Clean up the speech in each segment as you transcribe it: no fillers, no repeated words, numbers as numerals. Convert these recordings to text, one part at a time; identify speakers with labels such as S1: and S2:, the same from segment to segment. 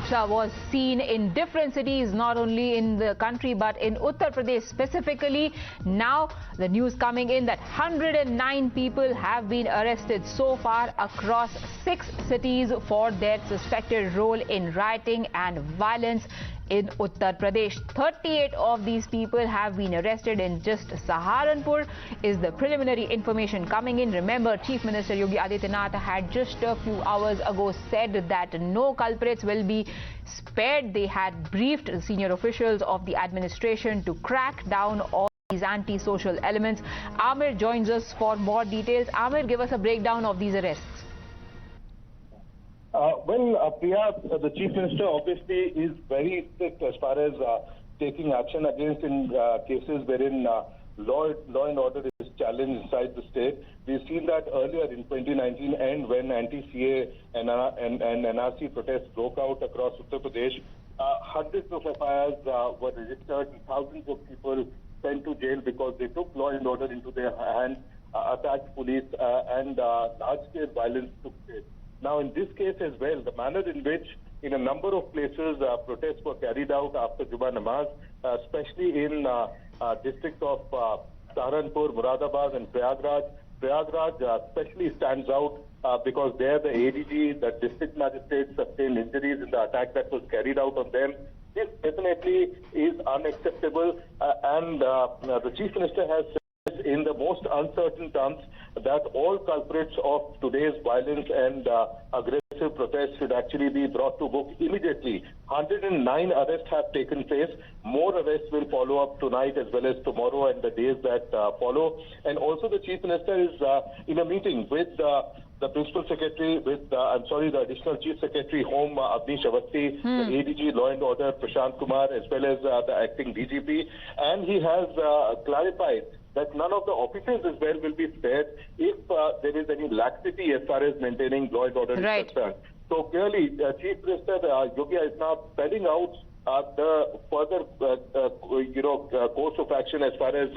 S1: morsha was seen in different cities, not only in the country but in Uttar Pradesh specifically. Now the news coming in that 109 people have been arrested so far across 6 cities for their suspected role in rioting and violence in Uttar Pradesh. 38 of these people have been arrested in just Saharanpur is the preliminary information coming in. Remember, Chief Minister Yogi Adityanath had just a few hours ago said that no culprits will be spared. They had briefed the senior officials of the administration to crack down on these anti-social elements. Amir joins us for more details. Amir, give us a breakdown of these arrests.
S2: Priya, the Chief Minister obviously is very strict as far as taking action against in cases wherein law and order is challenged inside the state. We've seen that earlier in 2019 and when anti-CA and NRC protests broke out across Uttar Pradesh, hundreds of FIRs were registered and thousands of people sent to jail because they took law and order into their hands, attacked police and large-scale violence took place. Now, in this case as well, the manner in which in a number of places protests were carried out after Jummah Namaz, especially in districts of Saharanpur, Moradabad and Prayagraj. Prayagraj especially stands out because there the ADG, the district magistrate, sustained injuries in the attack that was carried out on them. This definitely is unacceptable and the Chief Minister has said in the most uncertain terms that all culprits of today's violence and aggressive protests should actually be brought to book immediately. 109 arrests have taken place. More arrests will follow up tonight as well as tomorrow and the days that follow. And also the Chief Minister is in a meeting with the Principal Secretary, the Additional Chief Secretary Home Avnish Awasthi, the ADG Law and Order Prashant Kumar, as well as the Acting DGP, and he has clarified that none of the officers as well will be spared if there is any laxity as far as maintaining law and order is concerned. So clearly, Chief Minister Yogi is now spelling out the further, course of action as far as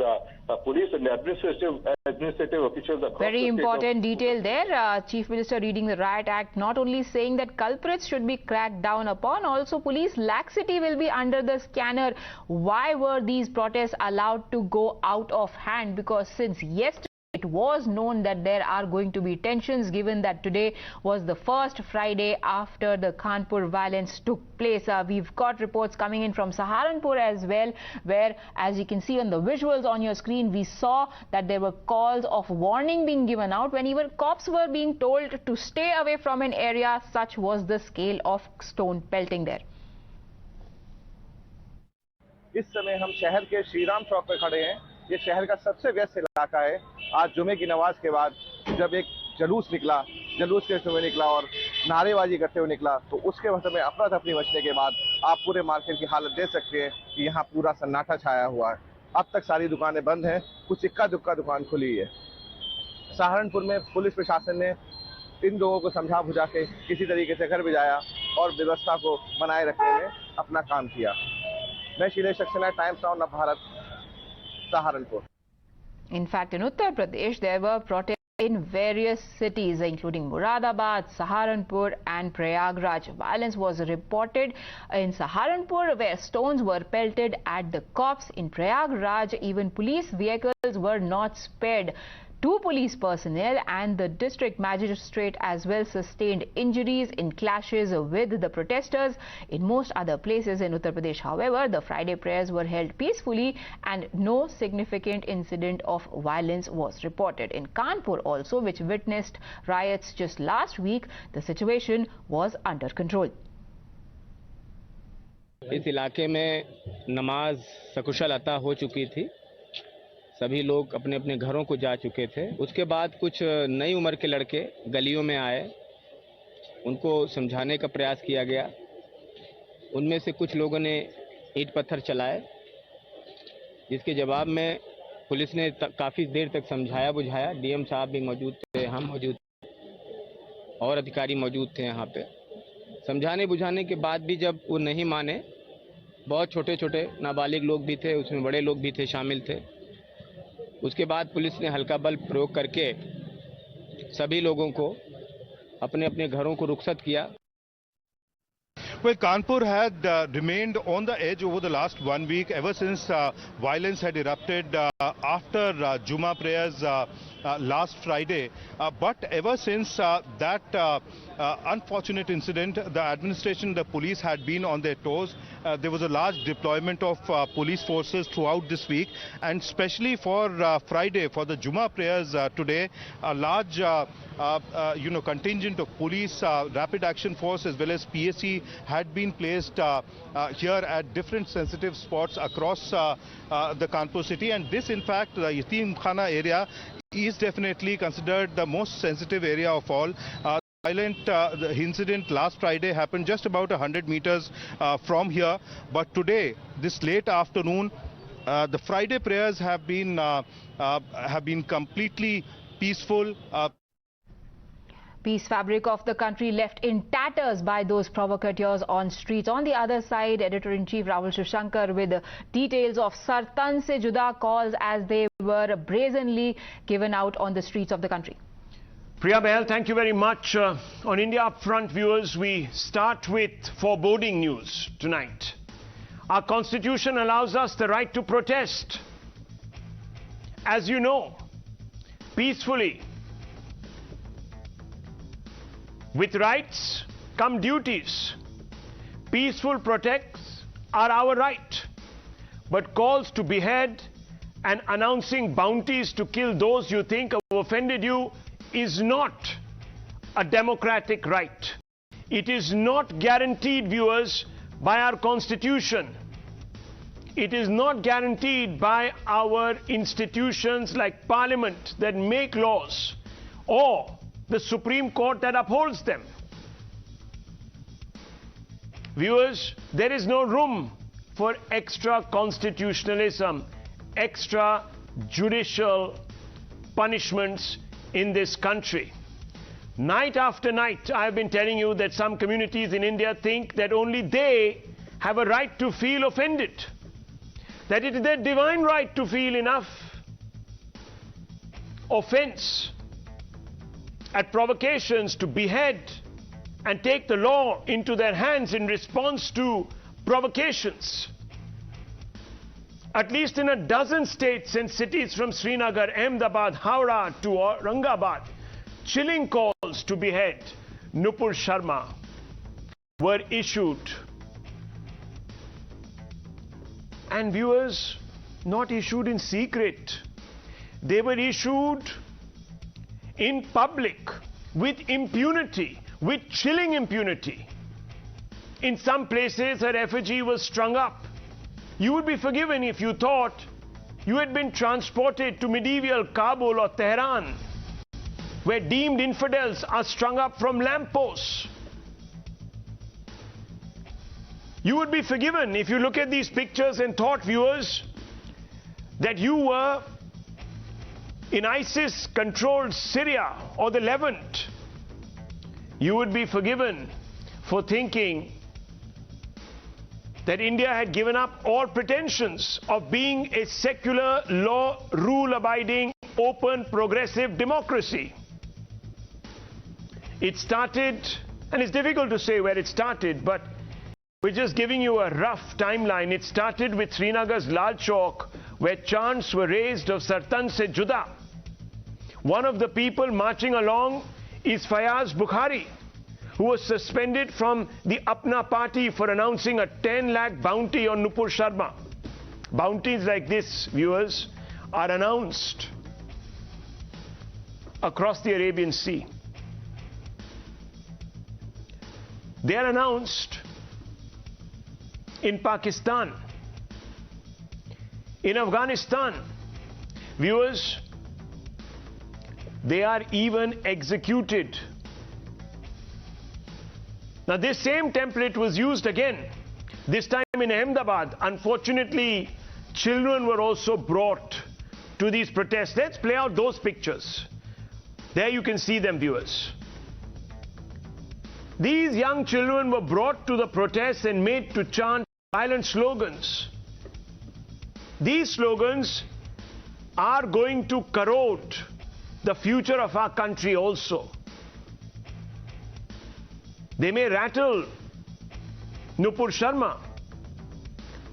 S2: police and administrative officials across
S1: Very important detail there. Chief Minister reading the Riot Act, not only saying that culprits should be cracked down upon, also police laxity will be under the scanner. Why were these protests allowed to go out of hand? Because since yesterday, it was known that there are going to be tensions, given that today was the first Friday after the Kanpur violence took place. We've got reports coming in from Saharanpur as well, where, as you can see on the visuals on your screen, we saw that there were calls of warning being given out when even cops were being told to stay away from an area. Such was the scale of stone pelting there.
S3: इस समय हम शहर के श्री राम चौक पर खड़े हैं। ये शहर का सबसे व्यस्त इलाका है। आज जुमे की नमाज के बाद जब एक जुलूस के समय निकला और नारेबाजी करते हुए निकला, तो उसके समय अफरा तफरी मचने के बाद आप पूरे मार्केट की हालत देख सकते हैं कि यहाँ पूरा सन्नाटा छाया हुआ है। अब तक सारी दुकानें बंद हैं, कुछ इक्का दुक्का दुकान खुली है। सहारनपुर में पुलिस प्रशासन ने इन लोगों को समझा बुझा के किसी तरीके से घर भिजाया और व्यवस्था को बनाए रखने में अपना काम किया। मैं Shailesh Saxena, times now Navbharat, Saharanpur.
S1: In fact, in Uttar Pradesh, there were protests in various cities, including Moradabad, Saharanpur and Prayagraj. Violence was reported in Saharanpur, where stones were pelted at the cops. In Prayagraj, even police vehicles were not spared. 2 police personnel and the district magistrate as well sustained injuries in clashes with the protesters. In most other places in Uttar Pradesh, however, the Friday prayers were held peacefully and no significant incident of violence was reported. In Kanpur also, which witnessed riots just last week, the situation was under control.
S4: इस इलाके में नमाज सकुशल अता हो चुकी थी। सभी लोग अपने अपने घरों को जा चुके थे। उसके बाद कुछ नई उम्र के लड़के गलियों में आए, उनको समझाने का प्रयास किया गया। उनमें से कुछ लोगों ने ईंट पत्थर चलाए, जिसके जवाब में पुलिस ने काफ़ी देर तक समझाया बुझाया। डीएम साहब भी मौजूद थे, हम मौजूद थे और अधिकारी मौजूद थे यहाँ पे। समझाने बुझाने के बाद भी जब वो नहीं माने, बहुत छोटे छोटे नाबालिग लोग भी थे, उसमें बड़े लोग भी थे, शामिल थे। उसके बाद पुलिस ने हल्का बल प्रयोग करके सभी लोगों को अपने अपने घरों को रुखसत किया।
S2: Well, Kanpur had remained on the edge over the last 1 week ever since violence had erupted after Juma prayers last Friday. But ever since that unfortunate incident, the administration, the police had been on their toes. There was a large deployment of police forces throughout this week, and especially for Friday, for the Juma prayers today, a large contingent of police, rapid action force as well as PSC had been placed here at different sensitive spots across the Kanpur city. And this, in fact, the Yatim Khana area is definitely considered the most sensitive area of all. The incident last Friday happened just about 100 meters from here, but today, this late afternoon, the Friday prayers have been completely peaceful.
S1: Peace fabric of the country left in tatters by those provocateurs on streets. On the other side, Editor-in-Chief Rahul Shivashankar with details of Sartan Se Juda calls as they were brazenly given out on the streets of the country.
S5: Priya Behel, thank you very much. On India Upfront, viewers, we start with foreboding news tonight. Our constitution allows us the right to protest, as you know, peacefully. With rights come duties. Peaceful protests are our right, but calls to behead and announcing bounties to kill those you think have offended you is not a democratic right. It is not guaranteed, viewers, by our constitution. It is not guaranteed by our institutions like Parliament that make laws or the Supreme Court that upholds them. Viewers, there is no room for extra constitutionalism, extra judicial punishments in this country. Night after night, I have been telling you that some communities in India think that only they have a right to feel offended, that it is their divine right to feel enough offense at provocations to behead and take the law into their hands in response to provocations. At least in a dozen states and cities from Srinagar, Ahmedabad, Howrah to Aurangabad, chilling calls to behead Nupur Sharma were issued. And viewers, not issued in secret. They were issued in public with impunity, with chilling impunity. In some places, her effigy was strung up. You would be forgiven if you thought you had been transported to medieval Kabul or Tehran, where deemed infidels are strung up from lampposts. You would be forgiven if you look at these pictures and thought, viewers, that you were in ISIS-controlled Syria or the Levant. You would be forgiven for thinking that India had given up all pretensions of being a secular, law, rule-abiding, open, progressive democracy. It started, and it's difficult to say where it started, but we're just giving you a rough timeline. It started with Srinagar's Lal Chowk, where chants were raised of Sartan Se Juda. One of the people marching along is Fayaz Bukhari, who was suspended from the Apna party for announcing a 10 lakh bounty on Nupur Sharma. Bounties like this, viewers, are announced across the Arabian Sea. They are announced in Pakistan, in Afghanistan. Viewers, they are even executed. Now, this same template was used again, this time in Ahmedabad. Unfortunately, children were also brought to these protests. Let's play out those pictures. There you can see them, viewers. These young children were brought to the protests and made to chant violent slogans. These slogans are going to corrode the future of our country also. They may rattle Nupur Sharma,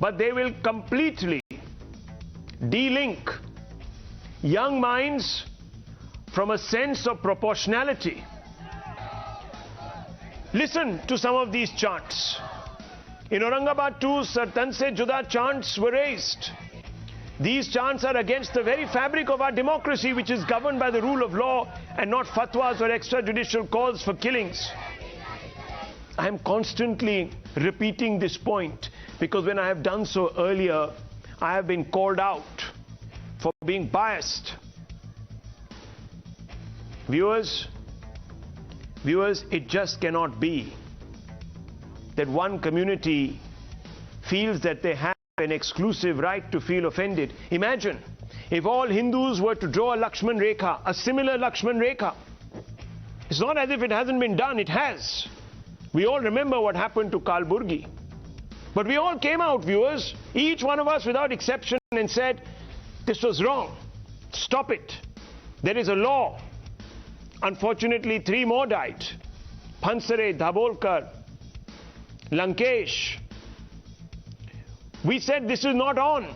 S5: but they will completely de-link young minds from a sense of proportionality. Listen to some of these chants. In Aurangabad too, Sanjay Jha chants were raised. These chants are against the very fabric of our democracy, which is governed by the rule of law and not fatwas or extrajudicial calls for killings. I am constantly repeating this point because when I have done so earlier, I have been called out for being biased. Viewers, it just cannot be that one community feels that they have an exclusive right to feel offended. Imagine if all Hindus were to draw a Lakshman Rekha, a similar Lakshman Rekha. It's not as if it hasn't been done, it has. We all remember what happened to Kalburgi. But we all came out, viewers, each one of us without exception, and said, this was wrong. Stop it. There is a law. Unfortunately, 3 more died. Pansare, Dhabolkar, Lankesh. We said this is not on.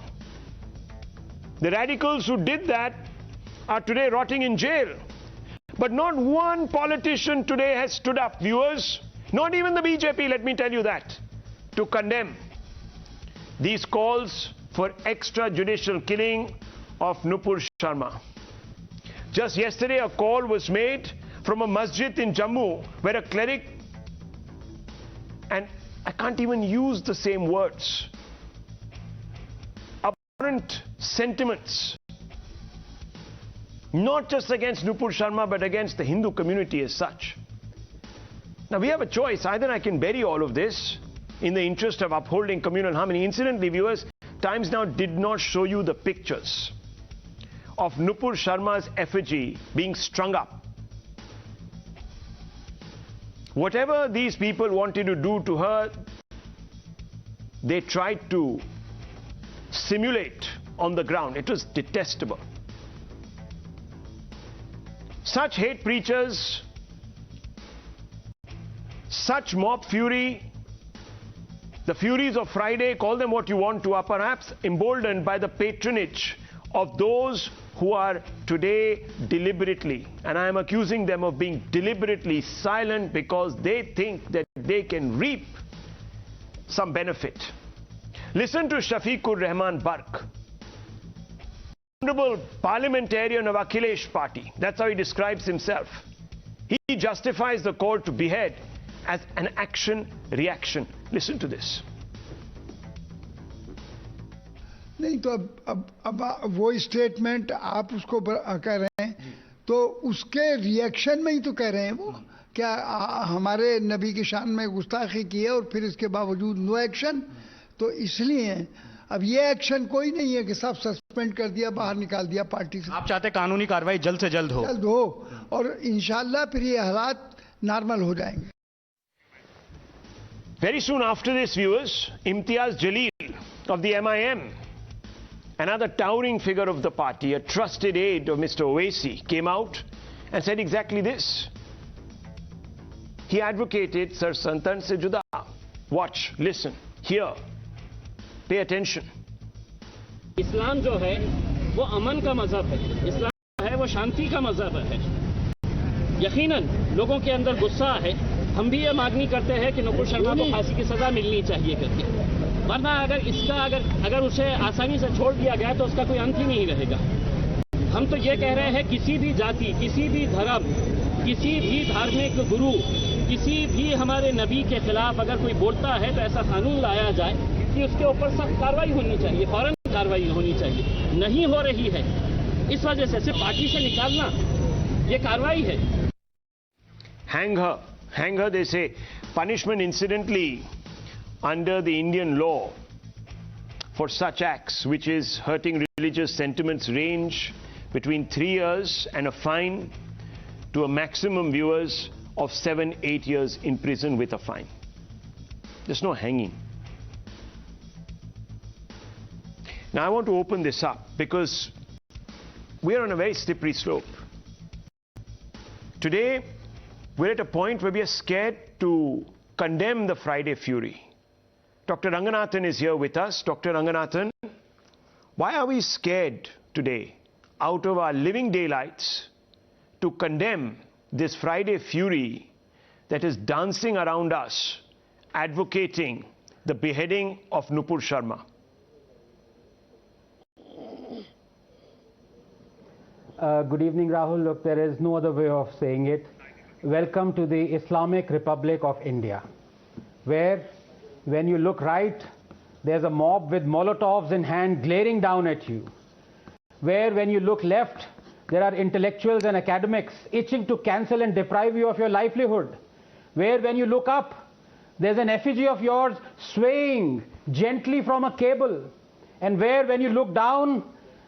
S5: The radicals who did that are today rotting in jail. But not one politician today has stood up, viewers, not even the BJP, let me tell you that, to condemn these calls for extrajudicial killing of Nupur Sharma. Just yesterday, a call was made from a masjid in Jammu where a cleric, and I can't even use the same words, abhorrent sentiments, not just against Nupur Sharma but against the Hindu community as such. Now we have a choice. Either I can bury all of this in the interest of upholding communal harmony. Incidentally, viewers, Times Now did not show you the pictures of Nupur Sharma's effigy being strung up. Whatever these people wanted to do to her, they tried to simulate on the ground. It was detestable. Such hate preachers, such mob fury, the furies of Friday, call them what you want to, are perhaps emboldened by the patronage of those who are today deliberately, and I am accusing them of being deliberately silent because they think that they can reap some benefit. Listen to Shafiqur Rahman Bark, honorable parliamentarian of Akhilesh party. That's how he describes himself. He justifies the call to behead as an action-reaction. Listen to this.
S6: नहीं तो अब वो statement आप उसको कह रहे हैं तो उसके रिएक्शन में ही तो कह रहे हैं वो क्या हमारे नबी की शान में गुस्ताखी की है और फिर इसके बावजूद नो एक्शन तो इसलिए अब ये एक्शन कोई नहीं है कि सब सस्पेंड कर दिया बाहर निकाल दिया पार्टी से।
S7: आप चाहते कानूनी कार्रवाई जल्द से जल्द हो और इंशाल्लाह फिर ये हालात नॉर्मल हो जाएंगे।
S5: Very soon after this, viewers, Imtiaz Jalil of the MIM, another towering figure of the party, a trusted aide of Mr. Owaisi, came out and said exactly this. He advocated Sir Sanjay Jha. Watch, listen, hear, pay attention.
S8: इस्लाम जो है वो अमन का मजहब है, इस्लाम जो है वो शांति का मजहब है। यकीनन लोगों के अंदर गुस्सा है, हम भी ये मांगनी करते हैं कि नुपुर शर्मा को फांसी की सजा मिलनी चाहिए करके, वरना अगर उसे आसानी से छोड़ दिया गया तो उसका कोई अंत ही नहीं रहेगा। हम तो ये कह रहे हैं किसी भी जाति, किसी भी धर्म, किसी भी धार्मिक गुरु, किसी भी हमारे नबी के खिलाफ अगर कोई बोलता है तो ऐसा कानून लाया जाए कि उसके ऊपर सख्त कार्रवाई होनी चाहिए, फौरन कार्रवाई होनी चाहिए। नहीं हो रही है, इस वजह से सिर्फ पार्टी से निकालना ये कार्रवाई है।
S5: Hang her, they say. Punishment, incidentally, under the Indian law for such acts, which is hurting religious sentiments, range between 3 years and a fine to a maximum, viewers, of 7-8 years in prison with a fine. There's no hanging. Now I want to open this up because we're on a very slippery slope. Today, we're at a point where we are scared to condemn the Friday fury. Dr. Ranganathan is here with us. Dr. Ranganathan, why are we scared today, out of our living daylights, to condemn this Friday fury that is dancing around us, advocating the beheading of Nupur Sharma?
S9: Good evening, Rahul. Look, there is no other way of saying it. Welcome to the Islamic Republic of India, where when you look right, there's a mob with Molotovs in hand glaring down at you. Where when you look left, there are intellectuals and academics itching to cancel and deprive you of your livelihood. Where when you look up, there's an effigy of yours swaying gently from a cable. And where when you look down,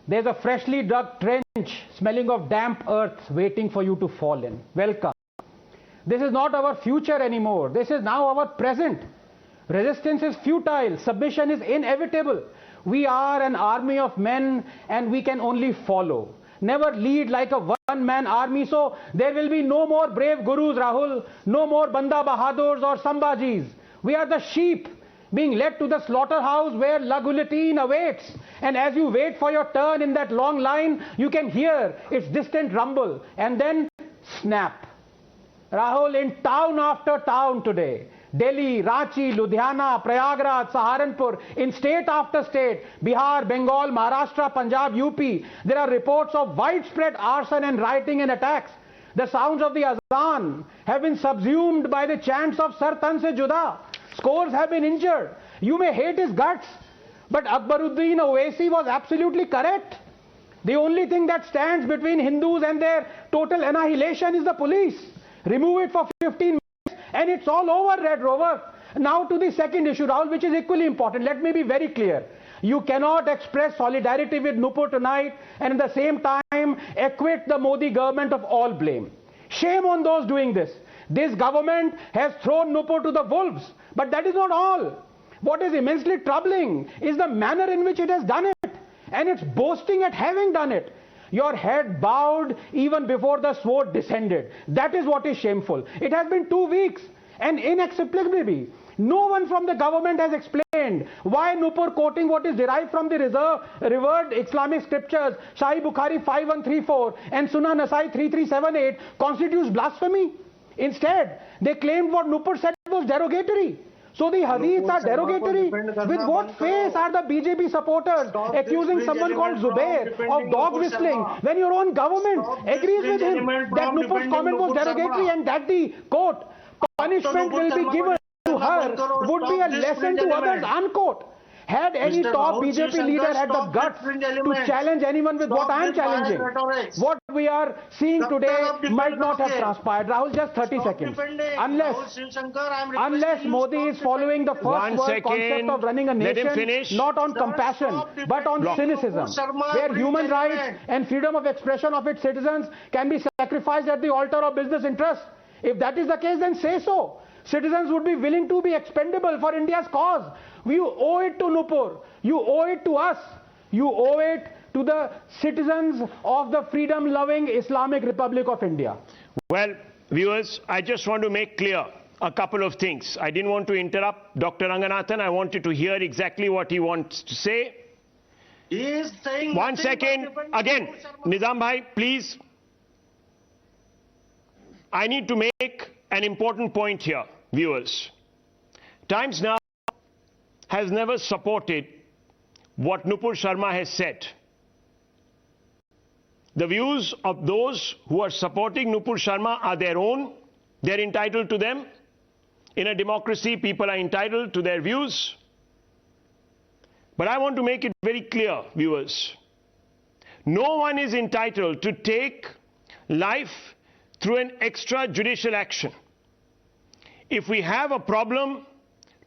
S9: there's a freshly dug trench smelling of damp earth waiting for you to fall in. Welcome. This is not our future anymore. This is now our present. Resistance is futile. Submission is inevitable. We are an army of men and we can only follow. Never lead like a one-man army. So there will be no more brave gurus, Rahul. No more Banda Bahadurs or Sambhajis. We are the sheep being led to the slaughterhouse where la guillotine awaits. And as you wait for your turn in that long line, you can hear its distant rumble and then snap. Rahul, in town after town today, Delhi, Ranchi, Ludhiana, Prayagraj, Saharanpur, in state after state, Bihar, Bengal, Maharashtra, Punjab, UP, there are reports of widespread arson and rioting and attacks. The sounds of the azan have been subsumed by the chants of Sar Tan Se Juda. Scores have been injured. You may hate his guts, but Akbaruddin Owaisi was absolutely correct. The only thing that stands between Hindus and their total annihilation is the police. Remove it for 15 minutes and it's all over, Red Rover. Now to the second issue, Rahul, which is equally important. Let me be very clear. You cannot express solidarity with Nupur tonight and at the same time acquit the Modi government of all blame. Shame on those doing this. This government has thrown Nupur to the wolves. But that is not all. What is immensely troubling is the manner in which it has done it. And it's boasting at having done it. Your head bowed even before the sword descended. That is what is shameful. It has been 2 weeks and inexplicably, no one from the government has explained why Nupur, quoting what is derived from the revered Islamic scriptures, Sahih Bukhari 5134 and Sunan Nasai 3378, constitutes blasphemy. Instead, they claimed what Nupur said was derogatory. So the hadiths are derogatory. With what face are the BJP supporters accusing someone called Zubair of dog whistling when your own government agrees with him that Nupur's comment was derogatory and that the, quote, punishment will be given to her would be a lesson to others, unquote. Had any top BJP leader had the guts to challenge anyone with what I am challenging, what we are seeing today might not have transpired. Rahul, just 30 seconds. Unless Modi is following the first world concept of running a nation, not on compassion, but on cynicism, where human rights and freedom of expression of its citizens can be sacrificed at the altar of business interests. If that is the case, then say so. Citizens would be willing to be expendable for India's cause. You owe it to Nupur. You owe it to us. You owe it to the citizens of the freedom-loving Islamic Republic of India.
S5: Well, viewers, I just want to make clear a couple of things. I didn't want to interrupt Dr. Ranganathan. I wanted to hear exactly what he wants to say.
S10: He is saying
S5: 1 second. Again, Nizam Bhai, please. I need to make an important point here, viewers. Times Now has never supported what Nupur Sharma has said. The views of those who are supporting Nupur Sharma are their own. They're entitled to them. In a democracy, people are entitled to their views. But I want to make it very clear, viewers. No one is entitled to take life through an extrajudicial action. If we have a problem,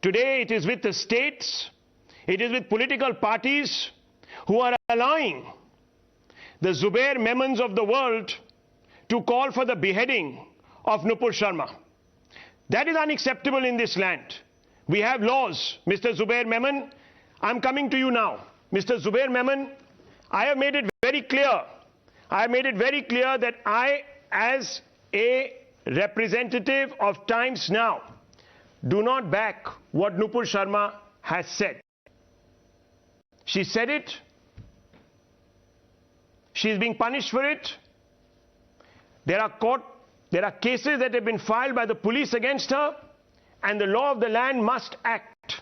S5: today it is with the states, it is with political parties who are allowing the Zubair Memons of the world to call for the beheading of Nupur Sharma. That is unacceptable in this land. We have laws. Mr. Zubair Memon, I'm coming to you now. Mr. Zubair Memon, I have made it very clear. I have made it very clear that I, as a representative of Times Now, do not back what Nupur Sharma has said. She said it. She is being punished for it. There are cases that have been filed by the police against her, and the law of the land must act.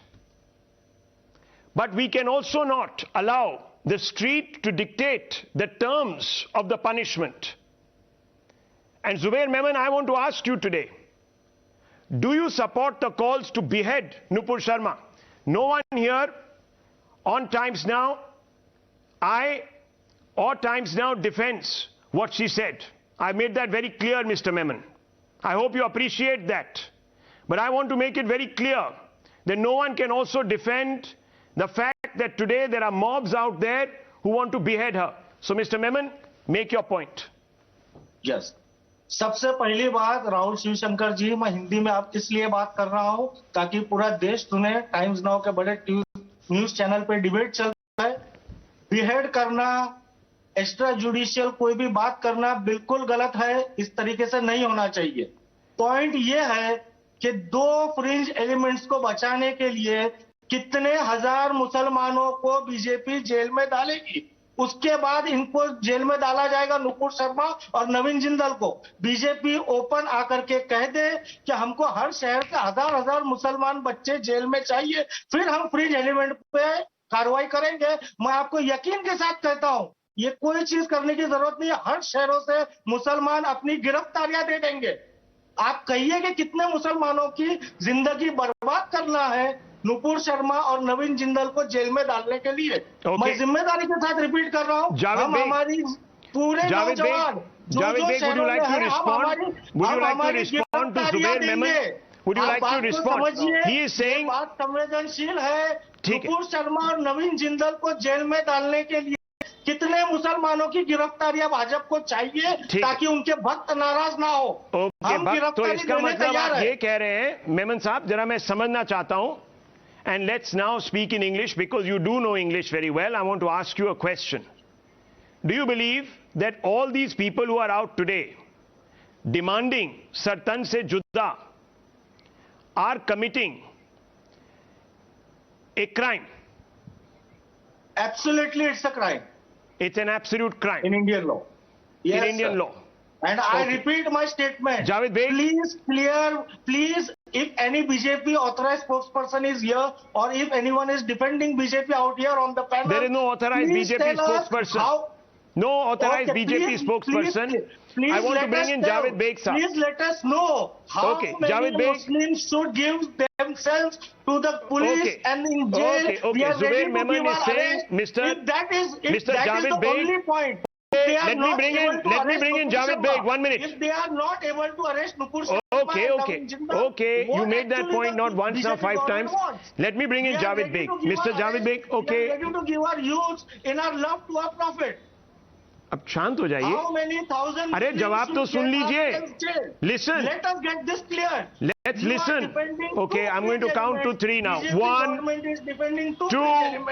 S5: But we can also not allow the street to dictate the terms of the punishment. And Zubair Memon, I want to ask you today, do you support the calls to behead Nupur Sharma? No one here on Times Now, Times Now defends what she said. I made that very clear, Mr. Memon. I hope you appreciate that. But I want to make it very clear that no one can also defend the fact that today there are mobs out there who want to behead her. So, Mr. Memon, make your point.
S10: Yes. सबसे पहली बात राहुल शिवशंकर जी, मैं हिंदी में आप इसलिए बात कर रहा हूं ताकि पूरा देश सुने। टाइम्स नाउ के बड़े न्यूज चैनल पे डिबेट चल रहा है। बिहेड करना, एक्स्ट्रा जुडिशियल कोई भी बात करना बिल्कुल गलत है। इस तरीके से नहीं होना चाहिए। पॉइंट ये है कि दो फ्रिंज एलिमेंट्स को बचाने के लिए कितने हजार मुसलमानों को बीजेपी जेल में डालेगी। उसके बाद इनको जेल में डाला जाएगा, नुपुर शर्मा और नवीन जिंदल को। बीजेपी ओपन आकर के कह दे कि हमको हर शहर के हजार हजार मुसलमान बच्चे जेल में चाहिए, फिर हम फ्रिंज एलिमेंट पे कार्रवाई करेंगे। मैं आपको यकीन के साथ कहता हूं, ये कोई चीज करने की जरूरत नहीं है। हर शहरों से मुसलमान अपनी गिरफ्तारियां दे देंगे। आप कहिए कि कितने मुसलमानों की जिंदगी बर्बाद करना है नुपुर शर्मा और नवीन जिंदल को जेल में डालने के लिए। मैं जिम्मेदारी के साथ रिपीट कर रहा हूं, हम हमारी पूरे नौजवान जो शहरों में है,
S5: Would you like to respond? He is saying
S10: बात संवेदनशील है। नुपुर शर्मा और नवीन जिंदल को जेल में डालने के लिए कितने मुसलमानों की गिरफ्तारियां भाजपा को चाहिए ताकि उनके भक्त नाराज ना हो। हम गिरफ्तारी
S5: तो इसका मतलब आप ये कह रहे हैं, मेमन साहब, जरा मैं समझना चाहता हूं, and let's now speak in English because you do know English very well. I want to ask you a question. Do you believe that all these people who are out today demanding Sartan se Juda are committing a crime?
S10: Absolutely, it's a crime.
S5: It's an absolute crime.
S10: In Indian law. Yes,
S5: in Indian
S10: sir.
S5: law.
S10: And I repeat my statement.
S5: Javed Beg.
S10: Please, if any BJP authorized spokesperson is here, or if anyone is defending BJP out here on the panel.
S5: There is no authorized BJP spokesperson. No authorized BJP spokesperson.
S10: Please
S5: I want to bring in Javed Beg, sir.
S10: Please let us know how many Muslims should give themselves to the police and in jail. We are ready to give our arrest. If that is the only point.
S5: Let me bring in Javed Beg. 1 minute.
S10: If they are not able to arrest Nupur Sharma,
S5: okay. You made that point not once, now 5 times. Let me bring in Javed Beg. Mr. Javed Beg, okay.
S10: We are ready to give our youth in our love to our prophet.
S5: अब शांत हो जाइए।
S10: How many thousand?
S5: अरे जवाब तो सुन लीजिए। Listen.
S10: Let us get this clear.
S5: Let's listen. Okay, I'm going to count to 3 now. 1, 2,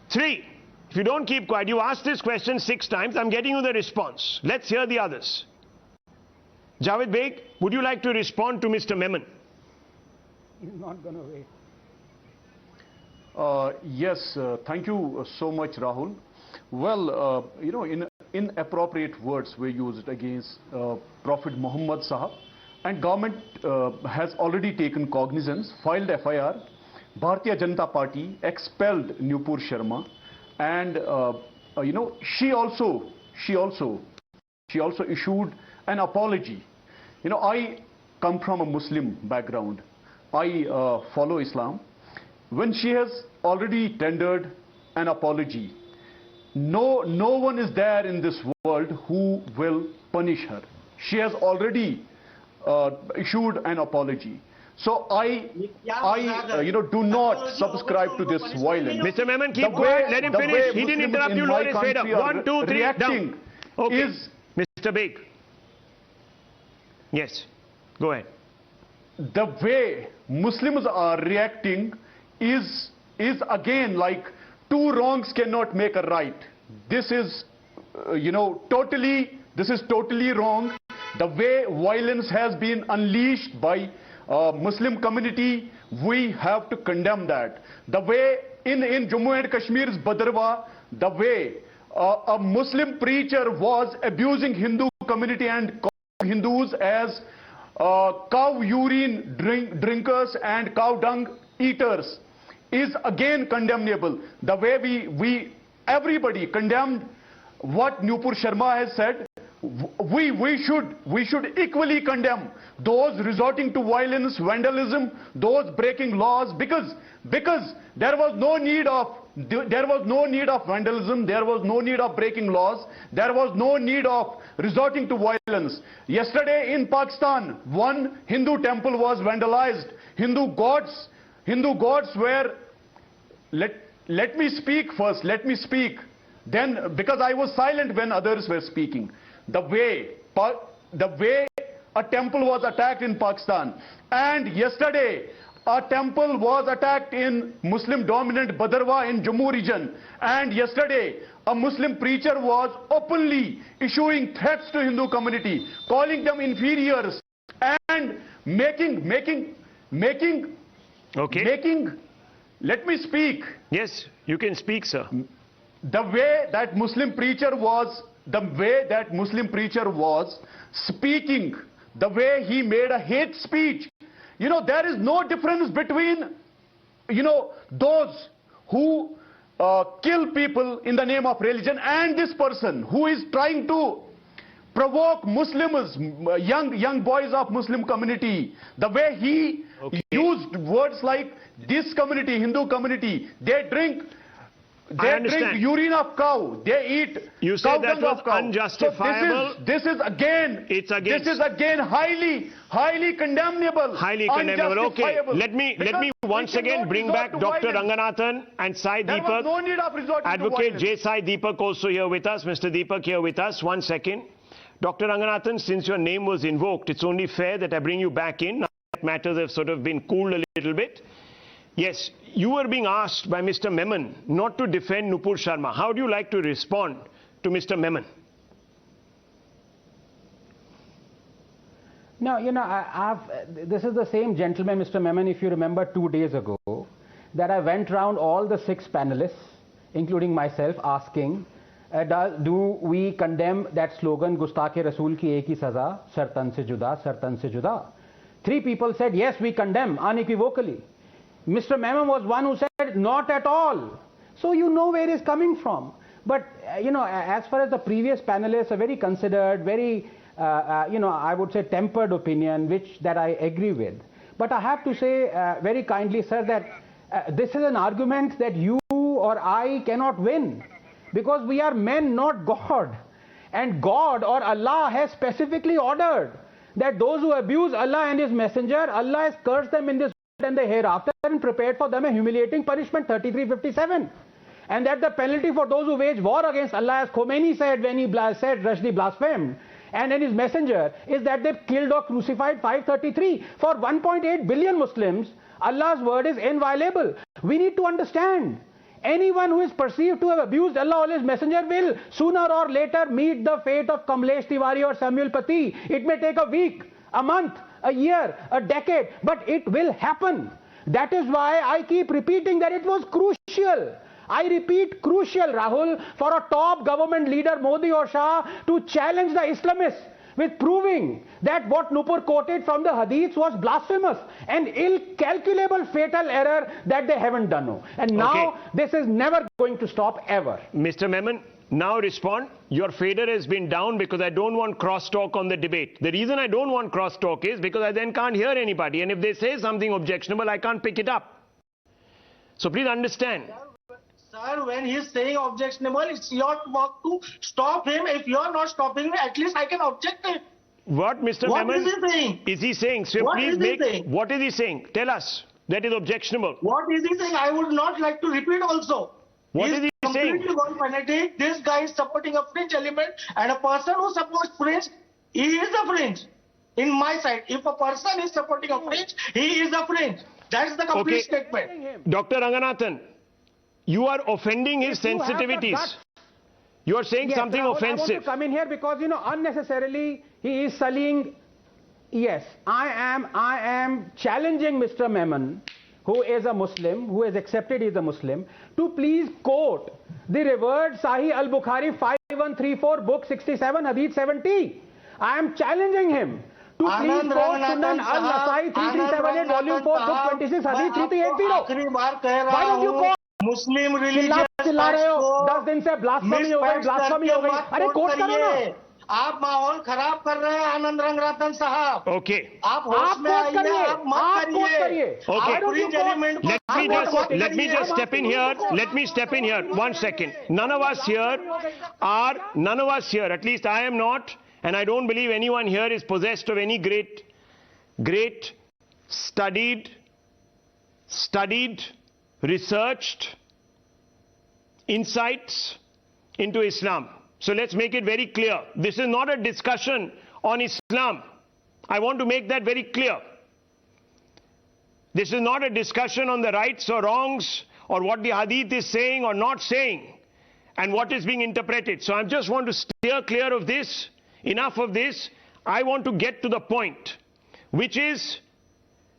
S5: 3. If you don't keep quiet, you asked this question 6 times. I'm getting you the response. Let's hear the others. Javed Beg, would you like to respond to Mr. Memon?
S9: He's not going to wait.
S11: Yes, thank you so much, Rahul. Well, inappropriate words were used against Prophet Muhammad Sahab, and government has already taken cognizance, filed FIR. Bharatiya Janata Party expelled Nupur Sharma, and she also issued an apology. I come from a Muslim background. I follow Islam. When she has already tendered an apology, no one is there in this world who will punish her. She has already issued an apology. So I do not subscribe to this violence.
S5: Mr. Memon, keep quiet. Let him finish. He didn't interrupt you. Lower his head up. 1, 2, 3, down. Okay. Mr. Beg. Yes. Go ahead.
S11: The way Muslims are reacting is again like two wrongs cannot make a right. This is totally wrong. The way violence has been unleashed by Muslim community we have to condemn that. The way in Jammu and Kashmir's Bhadrawa, the way a Muslim preacher was abusing Hindu community and calling Hindus as cow urine drinkers and cow dung eaters is again condemnable. The way everybody condemned what Nupur Sharma has said. We should equally condemn those resorting to violence, vandalism, those breaking laws, because there was no need of vandalism, there was no need of breaking laws, there was no need of resorting to violence. Yesterday in Pakistan, one Hindu temple was vandalized. Hindu gods were, let me speak first, let me speak. Then, because I was silent when others were speaking. The way a temple was attacked in Pakistan, and yesterday a temple was attacked in Muslim-dominant Bhadrawa in Jammu region, and yesterday a Muslim preacher was openly issuing threats to Hindu community, calling them inferiors, and making. Let me speak.
S5: Yes, you can speak, sir.
S11: The way that Muslim preacher was speaking, the way he made a hate speech, there is no difference between, those who kill people in the name of religion and this person who is trying to provoke Muslims, young boys of Muslim community. The way he used words like this community, Hindu community, they drink urine of cow. They eat.
S5: You said that was unjustifiable.
S11: So this is again highly condemnable.
S5: Highly condemnable. Okay. Let me once again bring back Dr. Ranganathan and Sai Deepak.
S11: No need of resorting
S5: Advocate
S11: to
S5: J. Sai Deepak also here with us. Mr. Deepak here with us. 1 second. Dr. Ranganathan, since your name was invoked, it's only fair that I bring you back in. Now that matters have sort of been cooled a little bit. Yes, you were being asked by Mr. Memon not to defend Nupur Sharma. How do you like to respond to Mr. Memon?
S9: No, this is the same gentleman, Mr. Memon, if you remember 2 days ago, that I went round all the 6 panelists, including myself, asking, do we condemn that slogan, Gustakhe Rasool ki ek hi saza, Sartan se juda, Sartan se juda? 3 people said, yes, we condemn, unequivocally. Mr. Memon was one who said, not at all. So you know where he's coming from. But, as far as the previous panelists, a very considered, very, I would say tempered opinion, that I agree with. But I have to say very kindly, sir, that this is an argument that you or I cannot win. Because we are men, not God. And God or Allah has specifically ordered that those who abuse Allah and His Messenger, Allah has cursed them in this and the hereafter and prepared for them a humiliating punishment, 3357. And that the penalty for those who wage war against Allah, as Khomeini said when he said Rushdie blasphemed, and in his messenger, is that they killed or crucified 533. For 1.8 billion Muslims, Allah's word is inviolable. We need to understand, anyone who is perceived to have abused Allah or His Messenger will sooner or later meet the fate of Kamlesh Tiwari or Samuel Paty. It may take a week, a month, a year, a decade, but it will happen. That is why I keep repeating that it was crucial. I repeat, crucial, Rahul, for a top government leader, Modi or Shah, to challenge the Islamists with proving that what Nupur quoted from the hadiths was blasphemous, an incalculable fatal error that they haven't done. And now this is never going to stop ever.
S5: Mr. Memon, now respond. Your fader has been down because I don't want crosstalk on the debate. The reason I don't want crosstalk is because I then can't hear anybody, and if they say something objectionable, I can't pick it up. So please understand.
S10: Sir, when he is saying objectionable, it's your work to stop him. If you are not stopping me, at least I can object it.
S5: What Mr. Memon
S10: is he saying?
S5: Is he saying? So
S10: what
S5: please
S10: is he saying?
S5: What is he saying? Tell us. That is objectionable.
S10: What is he saying? I would not like to repeat also.
S5: What is he saying?
S10: Completely gone fanatic. This guy is supporting a fringe element, and a person who supports fringe, he is a fringe. In my side, if a person is supporting a fringe, he is a fringe. That is the complete statement.
S5: Dr. Ranganathan, you are offending his sensitivities. You are saying something offensive.
S9: I want to come in here because, unnecessarily he is sullying Yes, I am challenging Mr. Memon, who is a Muslim, who has accepted he is a Muslim, to please quote the revered Sahih al-Bukhari 5134, book 67, hadith 70. I am challenging him to please quote Sunan al-Nasai 3378, volume 4, book 26, hadith 3380. Why don't you quote?
S10: Muslim religious
S9: चिल्ला रहे हो, 10 दिन से blasphemy हो गई, अरे coat करो ना।
S10: आप माहौल खराब कर रहे हैं आनंद रंगरातन साहब।
S5: Okay.
S10: आप होश में आइए, आप मत करिए।
S5: Okay. Let me just step in here. Let me step in here. 1 second. None of us here, at least I am not, and I don't believe anyone here is possessed of any great studied, researched insights into Islam. So let's make it very clear. This is not a discussion on Islam. I want to make that very clear. This is not a discussion on the rights or wrongs or what the hadith is saying or not saying and what is being interpreted. So I just want to steer clear of this. Enough of this. I want to get to the point, which is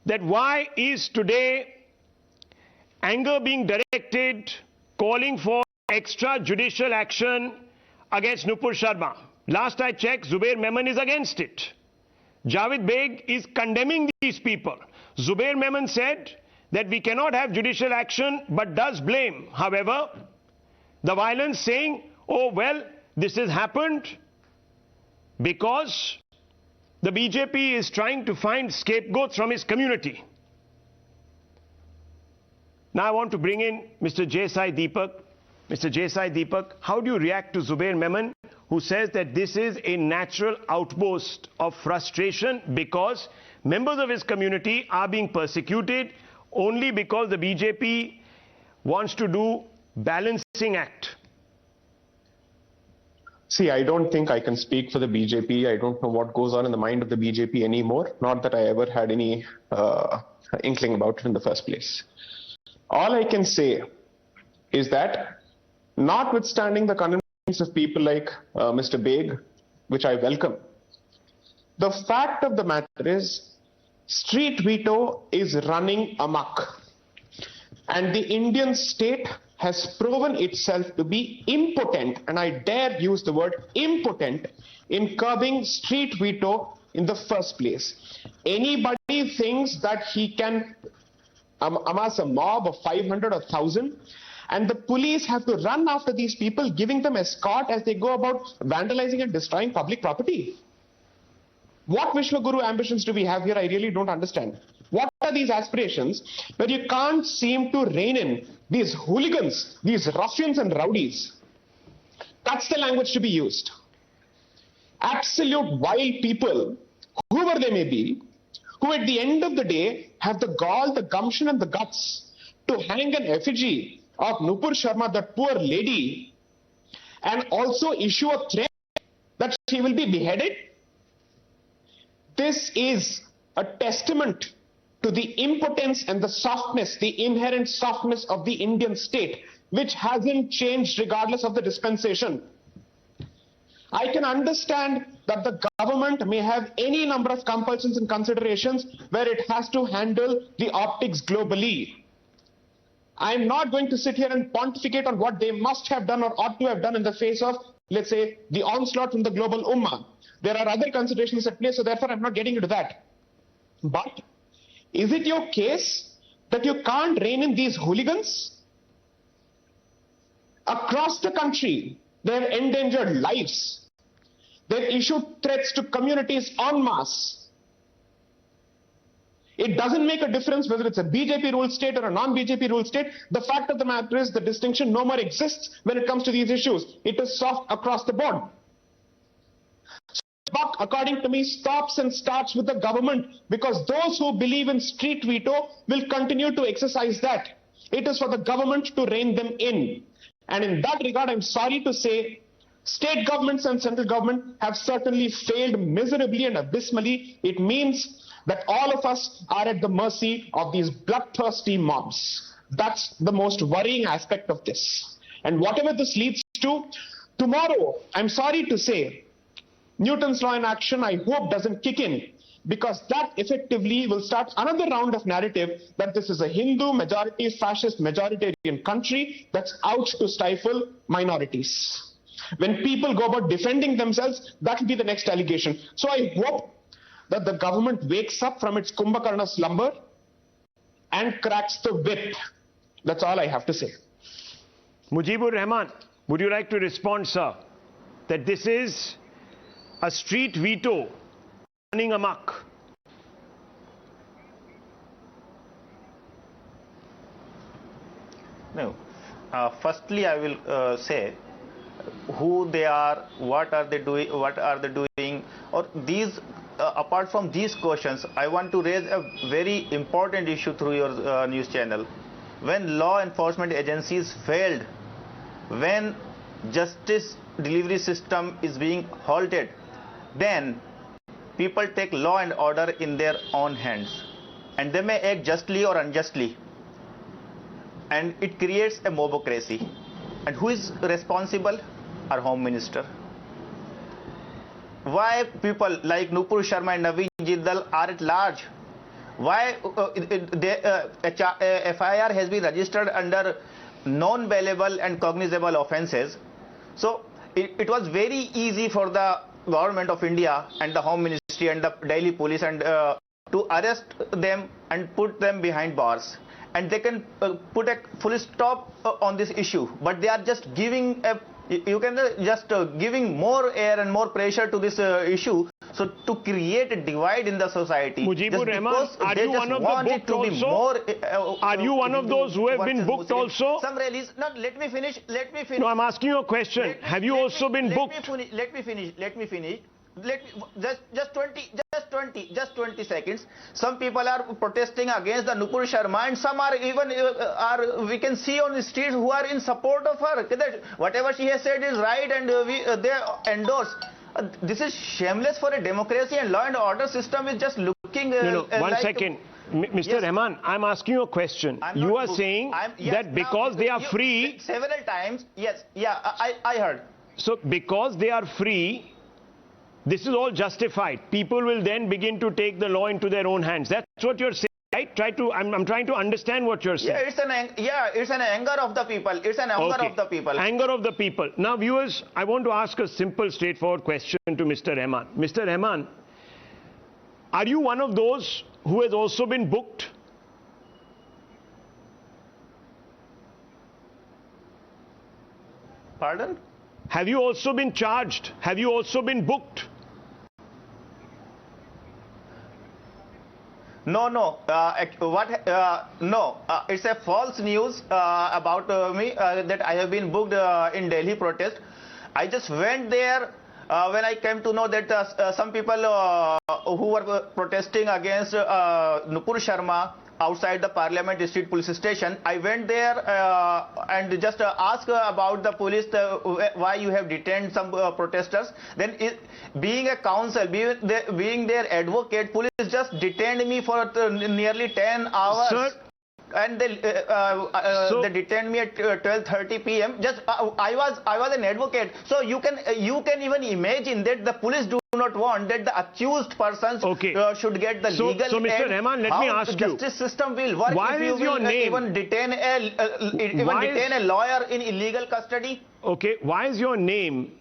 S5: that why is today anger being directed, calling for extrajudicial action against Nupur Sharma? Last I checked, Zubair Memon is against it. Javed Beg is condemning these people. Zubair Memon said that we cannot have judicial action but does blame, however, the violence, saying, oh well, this has happened because the BJP is trying to find scapegoats from his community. Now I want to bring in Mr. Sai Deepak. Mr. Sai Deepak, how do you react to Zubair Memon, who says that this is a natural outburst of frustration because members of his community are being persecuted only because the BJP wants to do balancing act?
S12: See, I don't think I can speak for the BJP. I don't know what goes on in the mind of the BJP anymore. Not that I ever had any inkling about it in the first place. All I can say is that, notwithstanding the condemnations of people like Mr. Beg, which I welcome, the fact of the matter is street veto is running amok. And the Indian state has proven itself to be impotent, and I dare use the word impotent, in curbing street veto in the first place. Anybody thinks that he can amass a mob of 500 or 1,000, and the police have to run after these people, giving them escort as they go about vandalizing and destroying public property? What Vishwaguru ambitions do we have here? I really don't understand. What are these aspirations where you can't seem to rein in these hooligans, these ruffians and rowdies? That's the language to be used. Absolute wild people, whoever they may be, who at the end of the day have the gall, the gumption and the guts to hang an effigy of Nupur Sharma, that poor lady, and also issue a threat that she will be beheaded. This is a testament to the impotence and the softness, the inherent softness of the Indian state, which hasn't changed regardless of the dispensation. I can understand that the government may have any number of compulsions and considerations where it has to handle the optics globally. I'm not going to sit here and pontificate on what they must have done or ought to have done in the face of, let's say, the onslaught from the global ummah. There are other considerations at play, so therefore I'm not getting into that. But is it your case that you can't rein in these hooligans? Across the country, they've endangered lives. They've issued threats to communities en masse. It doesn't make a difference whether it's a BJP-ruled state or a non-BJP-ruled state. The fact of the matter is the distinction no more exists when it comes to these issues. It is soft across the board. But according to me, stops and starts with the government, because those who believe in street veto will continue to exercise that. It is for the government to rein them in. And in that regard, I'm sorry to say, state governments and central government have certainly failed miserably and abysmally. It means that all of us are at the mercy of these bloodthirsty mobs. That's the most worrying aspect of this. And whatever this leads to, tomorrow, I'm sorry to say, Newton's law in action, I hope, doesn't kick in. because that effectively will start another round of narrative that this is a Hindu majority, fascist majoritarian country that's out to stifle minorities. When people go about defending themselves, that will be the next allegation. So I hope that the government wakes up from its Kumbhakarna slumber and cracks the whip. That's all I have to say.
S5: Mujibur Rahman, would you like to respond, sir, that this is a street veto running amok?
S13: No. Firstly, I will say who they are, what are they doing, or these. Apart from these questions, I want to raise a very important issue through your news channel. When law enforcement agencies failed, when justice delivery system is being halted, then people take law and order in their own hands, and they may act justly or unjustly, and it creates a mobocracy. And who is responsible? Our Home Minister. Why people like Nupur Sharma and Naveen Jindal are at large? Why FIR has been registered under non-bailable and cognizable offences? So it was very easy for the government of India and the Home Ministry and the Delhi police and to arrest them and put them behind bars. And they can put a full stop on this issue. But they are just giving giving more air and more pressure to this issue, so to create a divide in the society.
S5: Mujibur Rahman, are you one of the booked also? Are you one of those who have been booked also?
S13: Some rallies. No, let me finish.
S5: No, I'm asking you a question. Have you also been booked?
S13: Let me finish. Just 20 seconds. Some people are protesting against the Nupur Sharma, and some are even we can see on the streets who are in support of her. That whatever she has said is right, and they endorse. This is shameless for a democracy, and law and order system is just looking.
S5: One second. Mr. Rahman, I'm asking you a question. You are saying that because they are free.
S13: Several times, yes, yeah, I heard.
S5: So because they are free, this is all justified. People will then begin to take the law into their own hands. That's what you're saying, right? I'm trying to understand what you're saying.
S13: Yeah, it's an anger of the people. It's an anger of the people.
S5: Anger of the people. Now, viewers, I want to ask a simple, straightforward question to Mr. Rahman. Mr. Rahman, are you one of those who has also been booked?
S13: Pardon?
S5: Have you also been charged? Have you also been booked?
S13: No. No. It's a false news about me that I have been booked in Delhi protest. I just went there when I came to know that some people who were protesting against Nupur Sharma outside the Parliament Street Police Station. I went there and just asked about the police why you have detained some protesters. Then being a counsel, being their advocate, police just detained me for nearly 10 hours.
S5: Sir,
S13: and they detained me at 12:30 p.m. Just I was an advocate. So you can even imagine that the police do not want that the accused persons should get the legal.
S5: So Mr. Rahman, let me ask you.
S13: How the justice system will work
S5: why
S13: if
S5: is
S13: you
S5: your
S13: will
S5: name?
S13: Even detain a lawyer in illegal custody?
S5: Okay, why is your name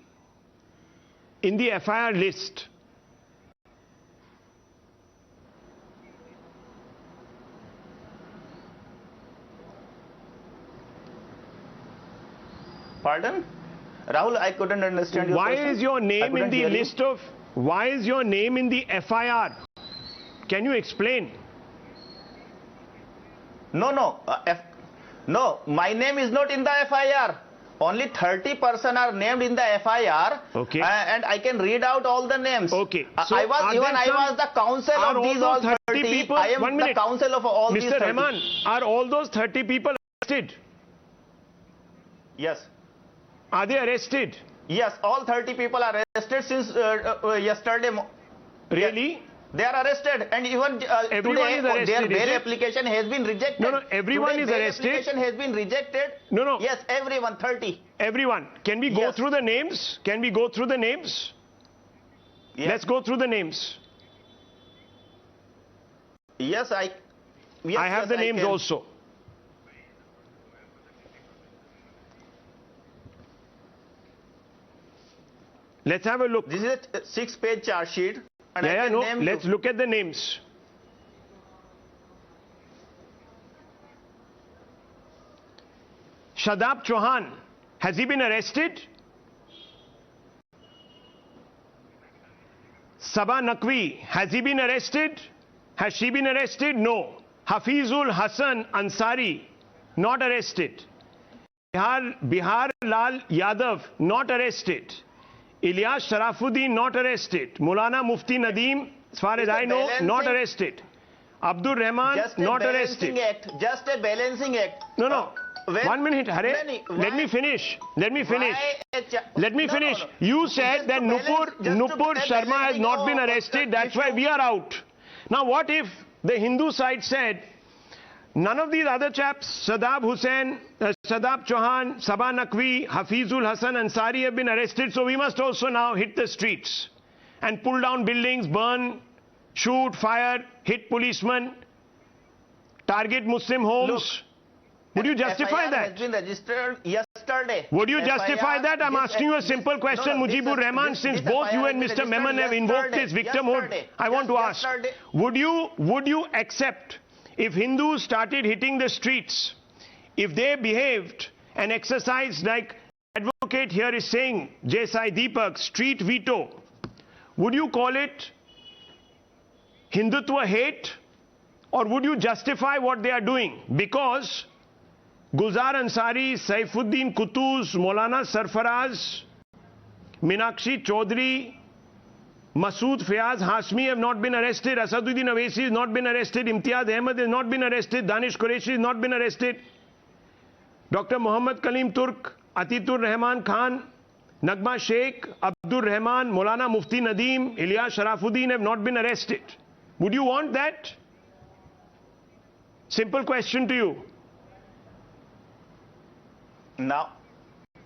S5: in the FIR list?
S13: Pardon? Rahul, I couldn't understand your question.
S5: Why is your name in the list of... Why is your name in the FIR? Can you explain?
S13: No, my name is not in the FIR. Only 30 persons are named in the FIR.
S5: Okay.
S13: And I can read out all the names.
S5: Okay. So
S13: I was the counsel of these all 30
S5: people.
S13: I am the counsel of all these 30.
S5: Mr. Rahman, are all those 30 people arrested?
S13: Yes.
S5: Are they arrested?
S13: Yes, all 30 people are arrested since yesterday.
S5: Really?
S13: Yes, they are arrested, and even
S5: everyone
S13: today
S5: is arrested,
S13: their bail application has been rejected.
S5: No, everyone is arrested.
S13: Application has been rejected.
S5: No.
S13: Yes, everyone, 30.
S5: Everyone. Can we go through the names? Can we go through the names?
S13: Yes.
S5: Let's go through the names.
S13: Yes,
S5: I have the names also. Let's have a look.
S13: This is a 6-page charge sheet. And
S5: let's look at the names. Shadab Chauhan, has he been arrested? Sabah Naqvi, has he been arrested? Has she been arrested? No. Hafizul Hasan Ansari, not arrested. Bihar Lal Yadav, not arrested. Ilyas Sharafuddin, not arrested. Maulana Mufti Nadeem, as far as I know, not arrested. Abdur Rahman, not arrested.
S13: Just a balancing act.
S5: No. 1 minute, Hare. Let me finish. You said that Nupur Sharma has not been arrested. That's why we are out. Now, what if the Hindu side said, none of these other chaps, Shadab Chauhan, Sabah Naqvi, Hafizul Hasan Ansari have been arrested, so we must also now hit the streets and pull down buildings, burn, shoot, fire, hit policemen, target Muslim homes.
S13: Look,
S5: would you justify that?
S13: Has been registered yesterday.
S5: Would you justify that? I'm asking you a simple question, Mujibur Rahman, since both you and Mr. Memon have invoked this victimhood. I want to ask, would you accept if Hindus started hitting the streets, if they behaved and exercised like advocate here is saying, Sai Deepak, street veto, would you call it Hindutva hate, or would you justify what they are doing? Because Gulzar Ansari, Saifuddin Qutuz, Maulana Sarfaraz, Minakshi Chaudhary, Masood Fayaz Hasmi have not been arrested. Asaduddin Awesi has not been arrested. Imtiaz Ahmed has not been arrested. Danish Qureshi has not been arrested. Dr. Muhammad Kalim Turk, Atitur Rahman Khan, Nagma Sheikh, Abdur Rahman, Maulana Mufti Nadeem, Ilyas Sharafuddin have not been arrested. Would you want that? Simple question to you.
S13: Now,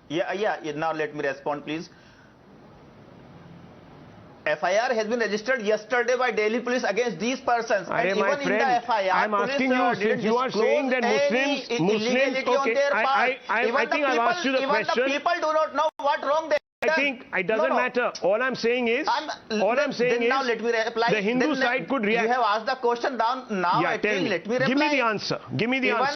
S13: now let me respond, please. FIR has been registered yesterday by Delhi police against these persons. And even in the FIR,
S5: I'm asking you, since you are saying that Muslims, okay, I think I've asked you the question.
S13: Even the people do not know what wrong they
S5: I think it doesn't matter. All I'm saying is,
S13: now let me reply.
S5: The Hindu side could react.
S13: You have asked the question down now.
S5: Yeah,
S13: let me reply.
S5: Give me the answer. Give me the answer.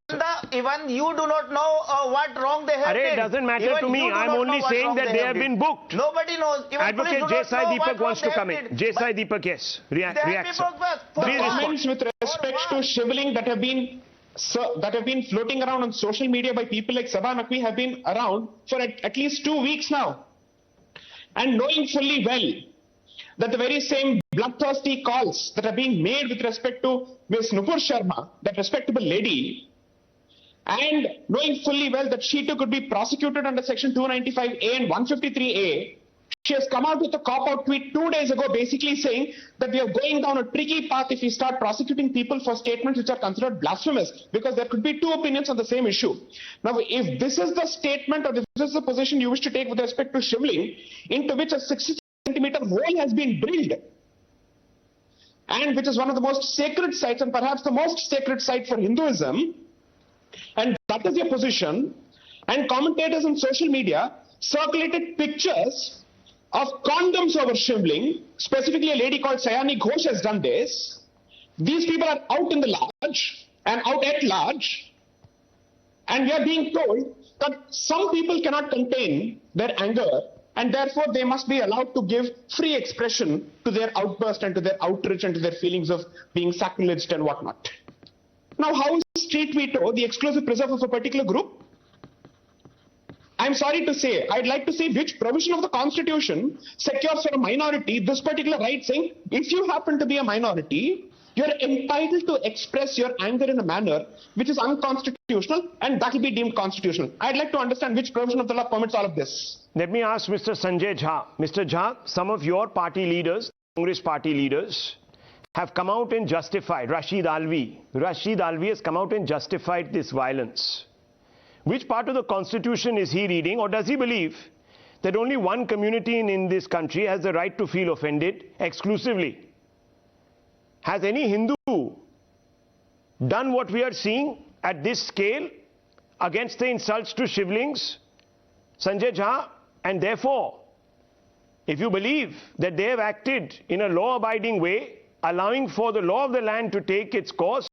S13: Even you do not know what wrong they have done.
S5: It doesn't matter to me. I'm only saying that they have been booked.
S13: Nobody knows.
S5: Advocate Sai Deepak wants to come in. Sai Deepak, yes. React.
S12: Comments with respect to shriveling that have been floating around on social media by people like Sabah Naqvi have been around for at least 2 weeks now. And knowing fully well that the very same bloodthirsty calls that are being made with respect to Ms. Nupur Sharma, that respectable lady, and knowing fully well that she too could be prosecuted under Section 295A and 153A, she has come out with a cop-out tweet 2 days ago basically saying that we are going down a tricky path if we start prosecuting people for statements which are considered blasphemous, because there could be two opinions on the same issue. Now, if this is the statement or this is the position you wish to take with respect to shriveling, into which a 60-centimeter hole has been drilled, and which is one of the most sacred sites and perhaps the most sacred site for Hinduism, and that is your position, and commentators on social media circulated pictures of condoms over shriveling, specifically a lady called Sayani Ghosh has done this. These people are out in the large and out at large, and we are being told that some people cannot contain their anger and therefore they must be allowed to give free expression to their outburst and to their outrage and to their feelings of being sacrileged and whatnot. Now, how is street veto the exclusive preserve of a particular group? I'm sorry to say, I'd like to see which provision of the Constitution secures for a minority this particular right, saying if you happen to be a minority, you're entitled to express your anger in a manner which is unconstitutional, and that will be deemed constitutional. I'd like to understand which provision of the law permits all of this.
S5: Let me ask Mr. Sanjay Jha. Mr. Jha, some of your party leaders, Congress party leaders, have come out and justified. Rashid Alvi has come out and justified this violence. Which part of the Constitution is he reading, or does he believe that only one community in this country has the right to feel offended exclusively? Has any Hindu done what we are seeing at this scale against the insults to Shivlings, Sanjay Jha, and therefore, if you believe that they have acted in a law-abiding way, allowing for the law of the land to take its course,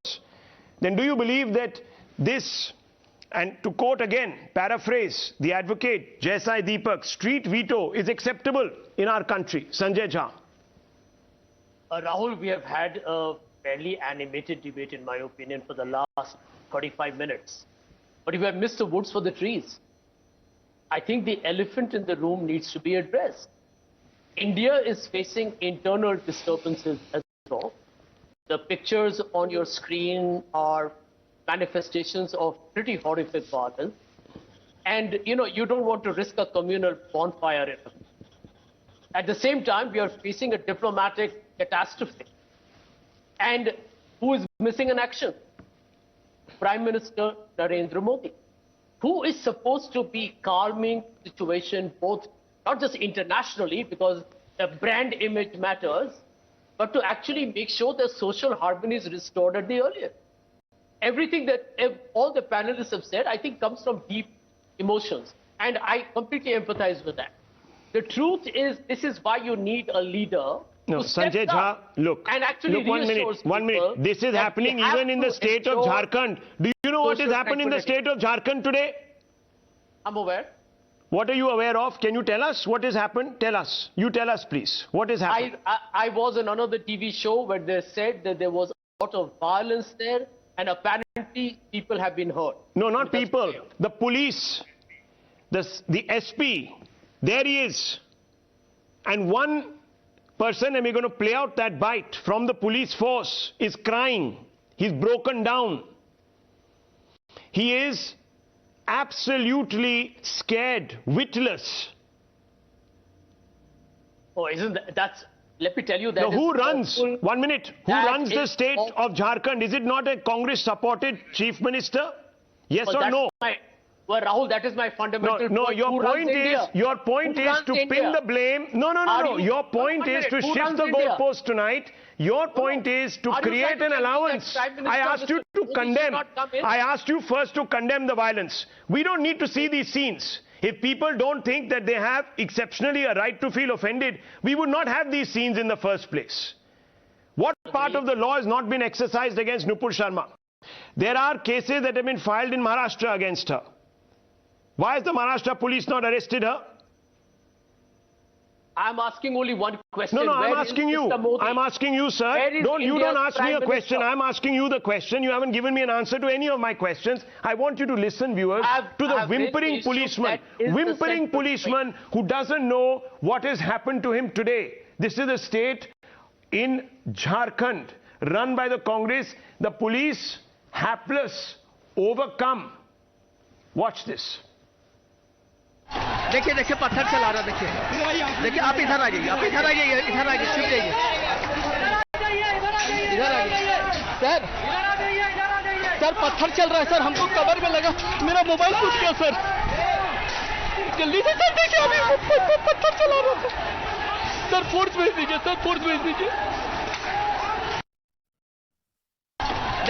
S5: then do you believe that this, and to quote again, paraphrase the advocate Sai Deepak, street veto is acceptable in our country? Sanjay Jha.
S14: Rahul, we have had a fairly animated debate, in my opinion, for the last 45 minutes. But we have missed the woods for the trees. I think the elephant in the room needs to be addressed. India is facing internal disturbances as well. The pictures on your screen are manifestations of pretty horrific violence. And, you don't want to risk a communal bonfire. At the same time, we are facing a diplomatic catastrophe. And who is missing in action? Prime Minister Narendra Modi, who is supposed to be calming the situation, both not just internationally, because the brand image matters, but to actually make sure that social harmony is restored at the earliest. Everything that all the panelists have said, I think, comes from deep emotions. And I completely empathize with that. The truth is, this is why you need a leader.
S5: No, Sanjay Jha, look, one minute. This is happening even in the state of Jharkhand. Do you know what is happening in the state of Jharkhand today?
S14: I'm aware.
S5: What are you aware of? Can you tell us what has happened? Tell us. You tell us, please. What has happened?
S14: I was on another TV show where they said that there was a lot of violence there, and apparently people have been hurt.
S5: No, not people. The police, the SP, there he is. And one person, and we're going to play out that bite from the police force, is crying. He's broken down. He is absolutely scared, witless.
S14: Oh, isn't that's, let me tell you that.
S5: Now, who runs, 1 minute, who runs the state of Jharkhand? Is it not a Congress-supported chief minister? Yes or no?
S14: Well, Rahul, that is my fundamental point.
S5: No, your point is to pin the blame. No. Your point is to shift the goalpost tonight. Your point is to create an allowance. I asked you to condemn. I asked you first to condemn the violence. We don't need to see these scenes. If people don't think that they have exceptionally a right to feel offended, we would not have these scenes in the first place. What part of the law has not been exercised against Nupur Sharma? There are cases that have been filed in Maharashtra against her. Why has the Maharashtra police not arrested her?
S14: I'm asking only one question.
S5: No, I'm asking you. I'm asking you, sir. You don't ask me a question. I'm asking you the question. You haven't given me an answer to any of my questions. I want you to listen, viewers, to the whimpering policeman who doesn't know what has happened to him today. This is a state in Jharkhand run by the Congress. The police, hapless, overcome. Watch this.
S15: देखिए पत्थर चला रहा देखिए आप इधर आ जाइए इधर आ जाइए छुप जाइए इधर आ जाइए सर पत्थर चल रहा है सर हमको कवर में लगा मेरा मोबाइल टूट गया सर जल्दी से सर देखिए अभी पत्थर चला रहा था सर फोर्स भेज दीजिए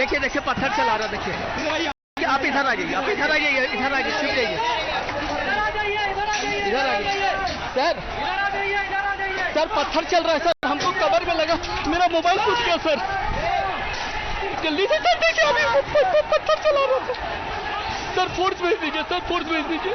S15: देखिए पत्थर चला रहा देखिए आप इधर आ जाइए छुप जाइए इधर आ जाइए सर पत्थर चल रहा है सर हमको कवर में लगा मेरा मोबाइल टूट गया सर जल्दी से सर देखिए अभी पत्थर चला रहा था सर फोर्स भेज दीजिए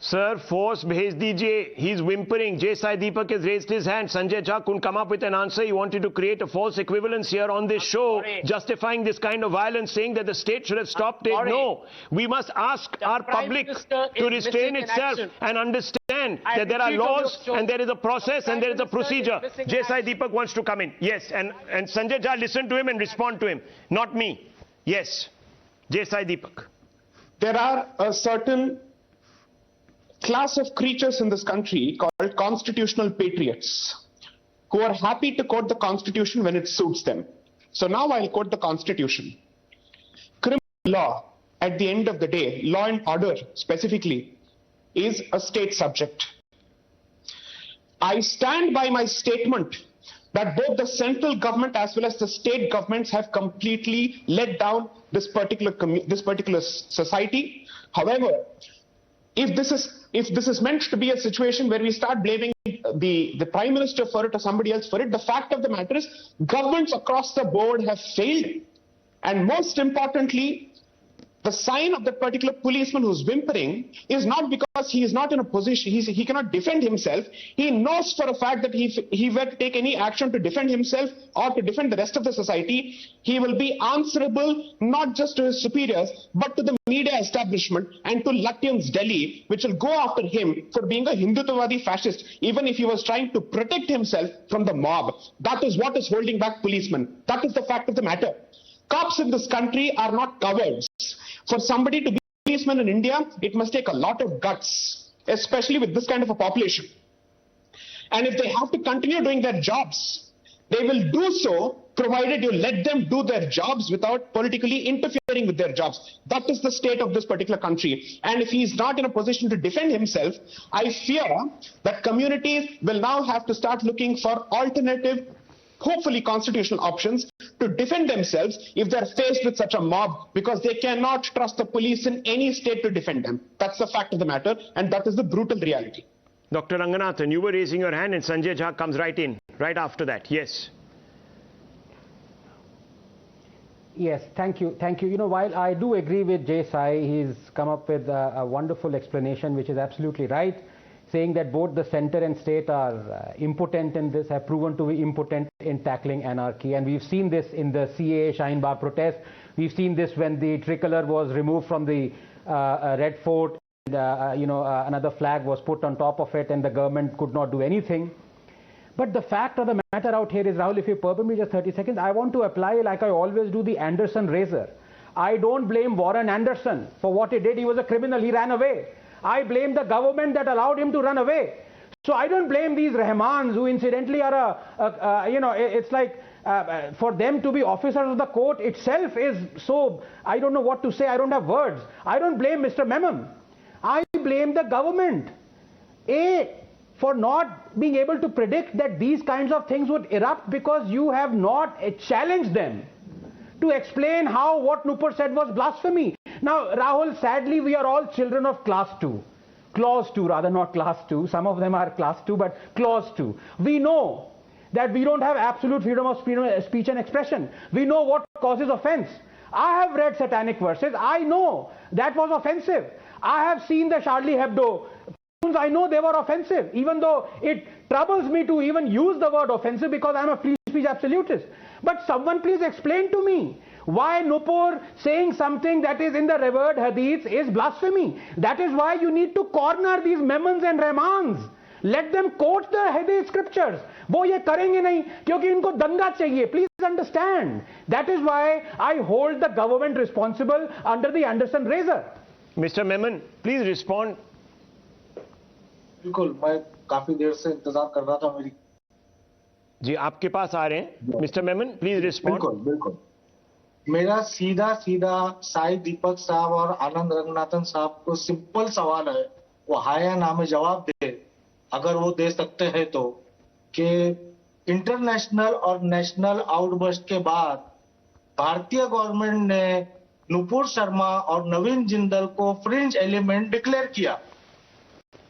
S5: Sir, force bhej dijiye. He's whimpering. Sai Deepak has raised his hand. Sanjay Jha couldn't come up with an answer. He wanted to create a false equivalence here on this show, justifying this kind of violence, saying that the state should have stopped it. No, we must ask our public to restrain itself and understand that there are laws and there is a process and there is a procedure. Sai Deepak wants to come in. Yes, and Sanjay Jha, listen to him and respond to him. Not me. Yes, Sai Deepak.
S12: There are a certain class of creatures in this country called constitutional patriots who are happy to quote the Constitution when it suits them. So now I'll quote the Constitution. Criminal law, at the end of the day, law and order specifically, is a state subject. I stand by my statement that both the central government as well as the state governments have completely let down this particular society. However, if this is meant to be a situation where we start blaming the Prime Minister for it or somebody else for it, the fact of the matter is governments across the board have failed. And most importantly, the sign of that particular policeman who's whimpering is not because he is not in a position, he cannot defend himself. He knows for a fact that if he were to take any action to defend himself or to defend the rest of the society, he will be answerable not just to his superiors, but to the media establishment and to Lutyens Delhi, which will go after him for being a Hindutwadi fascist, even if he was trying to protect himself from the mob. That is what is holding back policemen. That is the fact of the matter. Cops in this country are not cowards. For somebody to be a policeman in India, it must take a lot of guts, especially with this kind of a population. And if they have to continue doing their jobs, they will do so provided you let them do their jobs without politically interfering with their jobs. That is the state of this particular country. And if he is not in a position to defend himself, I fear that communities will now have to start looking for alternative, hopefully constitutional options to defend themselves if they're faced with such a mob, because they cannot trust the police in any state to defend them. That's the fact of the matter, and that is the brutal reality.
S5: Dr. Ranganathan, you were raising your hand and Sanjay Jha comes right in, right after that. Yes.
S9: Yes, thank you. Thank you. You know, while I do agree with Jay Sai, he's come up with a wonderful explanation, which is absolutely right, saying that both the center and state are impotent in this, have proven to be impotent in tackling anarchy. And we've seen this in the CAA Shine Bagh protest. We've seen this when the tricolor was removed from the Red Fort, and, another flag was put on top of it and the government could not do anything. But the fact of the matter out here is, Rahul, if you permit me just 30 seconds, I want to apply, like I always do, the Anderson razor. I don't blame Warren Anderson for what he did. He was a criminal. He ran away. I blame the government that allowed him to run away. So I don't blame these Rahmans who incidentally are it's like for them to be officers of the court itself is so, I don't know what to say, I don't have words. I don't blame Mr. Memon. I blame the government. For not being able to predict that these kinds of things would erupt because you have not challenged them to explain how what Nupur said was blasphemy. Now, Rahul, sadly, we are all children of class 2. Clause 2, rather, not class 2. Some of them are class 2, but clause 2. We know that we don't have absolute freedom of speech and expression. We know what causes offense. I have read satanic verses. I know that was offensive. I have seen the Charlie Hebdo. I know they were offensive, even though it troubles me to even use the word offensive because I'm a free speech absolutist. But someone please explain to me why Nupur saying something that is in the revered hadiths is blasphemy. That is why you need to corner these Memons and Rahmans. Let them quote the hadith scriptures. वो ये करेंगे नहीं क्योंकि इनको दंगा चाहिए. Please understand. That is why I hold the government responsible under the Anderson razor.
S5: Mr. Memon, please respond.
S10: बिल्कुल, मैं काफी देर से इंतजार कर रहा था मेरी.
S5: जी, आपके पास आ रहे हैं. Mr. Memon, please respond.
S10: बिल्कुल. मेरा सीधा साई दीपक साहब और आनंद रंगनाथन साहब को सिंपल सवाल है, वो हां या ना में जवाब दे, अगर वो दे सकते हैं तो, कि इंटरनेशनल और नेशनल आउटबर्स्ट के बाद भारतीय गवर्नमेंट ने नुपुर शर्मा और नवीन जिंदल को फ्रिंज एलिमेंट डिक्लेयर किया.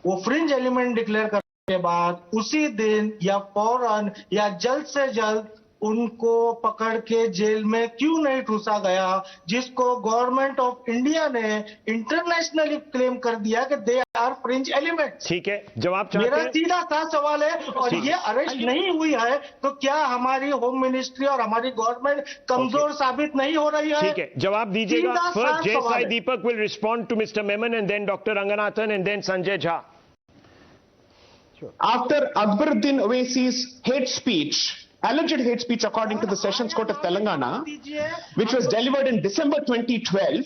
S10: वो फ्रिंज एलिमेंट डिक्लेयर करने के बाद उसी दिन या फौरन या जल्द से जल्द उनको पकड़ के जेल में क्यों नहीं ठूसा गया, जिसको गवर्नमेंट ऑफ इंडिया ने इंटरनेशनली क्लेम कर दिया कि दे आर फ्रिंज एलिमेंट.
S5: ठीक है, जवाब चाहते हैं?
S10: मेरा सीधा सा सवाल है, और ये अरेस्ट नहीं हुई है तो क्या हमारी होम मिनिस्ट्री और हमारी गवर्नमेंट कमजोर साबित नहीं हो रही है?
S5: ठीक है, जवाब दीजिएगा. फर्स्ट जय साई दीपक will respond to Mr. Memon and then Dr. Ranganathan and then Sanjay Jha.
S12: After Akbaruddin Owaisi's hate speech, alleged hate speech according to the Sessions Court of Telangana, which was delivered in December 2012,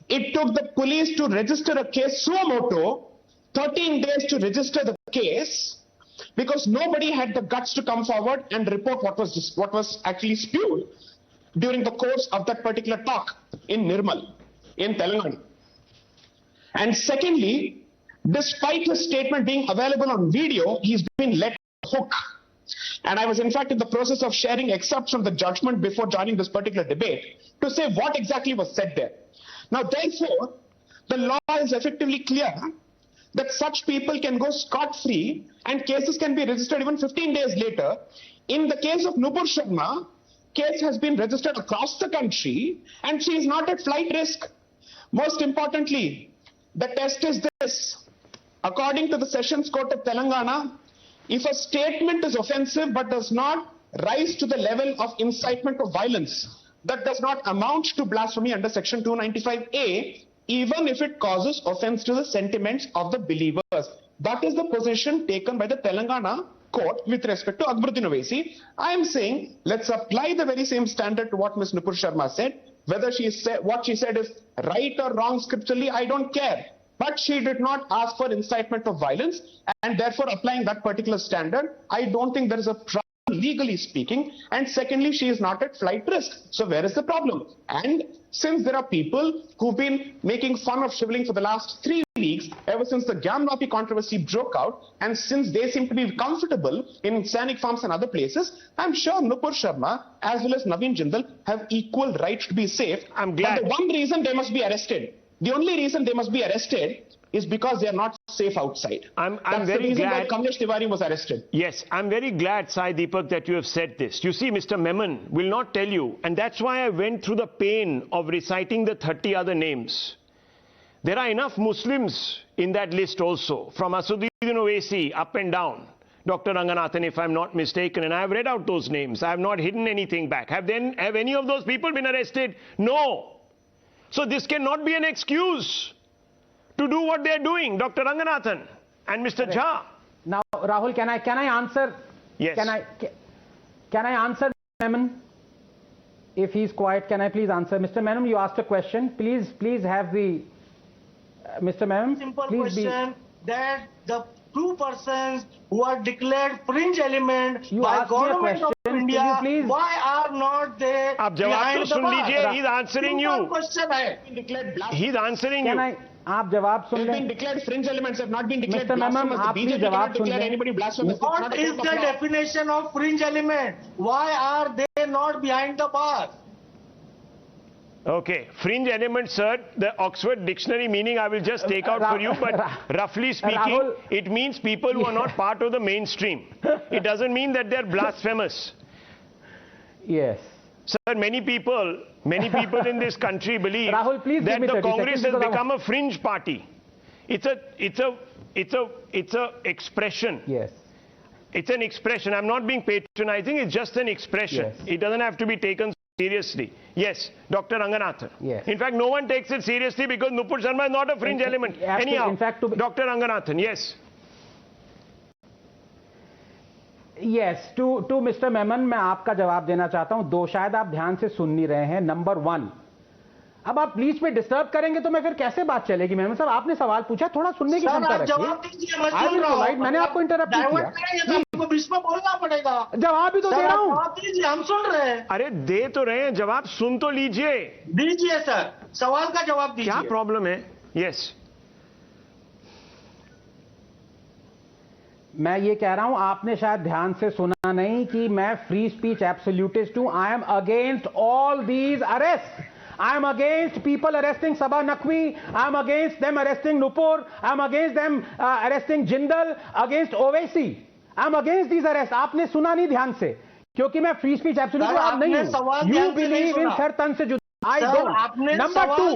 S12: it took the police to register a case suo motu, 13 days to register the case, because nobody had the guts to come forward and report what was actually spewed during the course of that particular talk in Nirmal, in Telangana. And secondly, despite his statement being available on video, he's been let hook. And I was in fact in the process of sharing excerpts from the judgment before joining this particular debate to say what exactly was said there. Now therefore, the law is effectively clear that such people can go scot-free and cases can be registered even 15 days later. In the case of Nupur Sharma, case has been registered across the country and she is not at flight risk. Most importantly, the test is this. According to the Sessions Court of Telangana, if a statement is offensive but does not rise to the level of incitement of violence, that does not amount to blasphemy under Section 295A, even if it causes offense to the sentiments of the believers. That is the position taken by the Telangana court with respect to Akbaruddin Owaisi. I am saying, let's apply the very same standard to what Ms. Nupur Sharma said. Whether what she said is right or wrong scripturally, I don't care. But she did not ask for incitement of violence, and therefore applying that particular standard, I don't think there is a problem legally speaking. And secondly, she is not at flight risk. So where is the problem? And since there are people who've been making fun of shriveling for the last 3 weeks, ever since the Gyanvapi controversy broke out, and since they seem to be comfortable in Sainik farms and other places, I'm sure Nupur Sharma as well as Naveen Jindal have equal right to be safe.
S5: I'm glad.
S12: But the one reason they must be arrested, the only reason they must be arrested is because they are not safe outside.
S5: I'm
S12: That's
S5: very
S12: the reason
S5: glad.
S12: why Kamlesh Tiwari was arrested.
S5: Yes, I'm very glad, Sai Deepak, that you have said this. You see, Mr. Memon will not tell you, and that's why I went through the pain of reciting the 30 other names. There are enough Muslims in that list also, from Assaduddin Owaisi up and down. Dr. Ranganathan, if I'm not mistaken, and I have read out those names. I have not hidden anything back. Have any of those people been arrested? No. So this cannot be an excuse to do what they are doing, Dr. Ranganathan and Mr. Jha.
S9: Now, Rahul, can I answer?
S5: Yes.
S9: Can I answer Memon? If he's quiet, can I please answer? Mr. Memon, you asked a question. Please have the Mr. Memon.
S10: Simple
S9: please
S10: question that the two persons who are declared fringe element by government of India, why are not they behind the bar?
S5: He's answering you. He's answering you.
S9: आप जवाब सुन
S12: They've
S9: लें.
S12: been declared fringe elements, have not been declared
S9: Mr. Memon,
S12: blasphemous.
S9: आप
S12: The
S9: please
S12: BJP
S9: जवाब
S12: cannot
S9: सुन
S12: declare
S9: लें.
S12: anybody blasphemous. It's
S10: What
S12: not a
S10: is
S12: case of
S10: the
S12: law.
S10: definition of fringe element? Why are they not behind the bar?
S5: Okay, fringe element, sir, the Oxford dictionary meaning I will just take out for you, but roughly speaking,
S9: Rahul,
S5: it means people who are not part of the mainstream. It doesn't mean that they're blasphemous.
S9: Yes.
S5: Sir, many people in this country believe
S9: Rahul, please
S5: that
S9: give me
S5: the
S9: 30
S5: Congress
S9: seconds
S5: has become a fringe party. It's a expression.
S9: Yes.
S5: It's an expression. I'm not being patronizing. It's just an expression.
S9: Yes.
S5: It doesn't have to be taken seriously. Yes, Dr. Ranganathan.
S9: Yes.
S5: In fact, no one takes it seriously because Nupur Sharma is not a fringe element. Anyhow,
S9: in fact,
S5: Dr. Ranganathan, yes.
S9: Yes, to Mr. Memon, मैं आपका जवाब देना चाहता हूं. दो, शायद आप ध्यान से सुन नहीं रहे हैं. नंबर 1, अब आप प्लीज पे डिस्टर्ब करेंगे तो मैं फिर कैसे बात चलेगी? मेमन साहब, आपने सवाल पूछा, थोड़ा सुनने की क्षमता रखिए. मैंने आपको इंटरप्ट किया.
S10: बीच में बोलना पड़ेगा.
S9: जवाब भी तो दे रहा हूं.
S10: हम सुन रहे हैं.
S5: अरे दे तो रहे हैं, जवाब सुन तो लीजिए.
S10: दीजिए सर, सवाल का जवाब दीजिए.
S5: क्या प्रॉब्लम है? यस.
S9: मैं ये कह रहा हूं, आपने शायद ध्यान से सुना नहीं कि मैं फ्री स्पीच एब्सोल्यूटिस्ट हूं. I am against all these arrest. I am against people arresting Sabha Naqvi. I am against them arresting Nupur. I am against them arresting Jindal, against Owaisi. I am against these arrests. आपने सुना नहीं ध्यान से, क्योंकि मैं free speech absolute आप नहीं हूं. You believe in सर तन से जुदा. I don't. नंबर 2,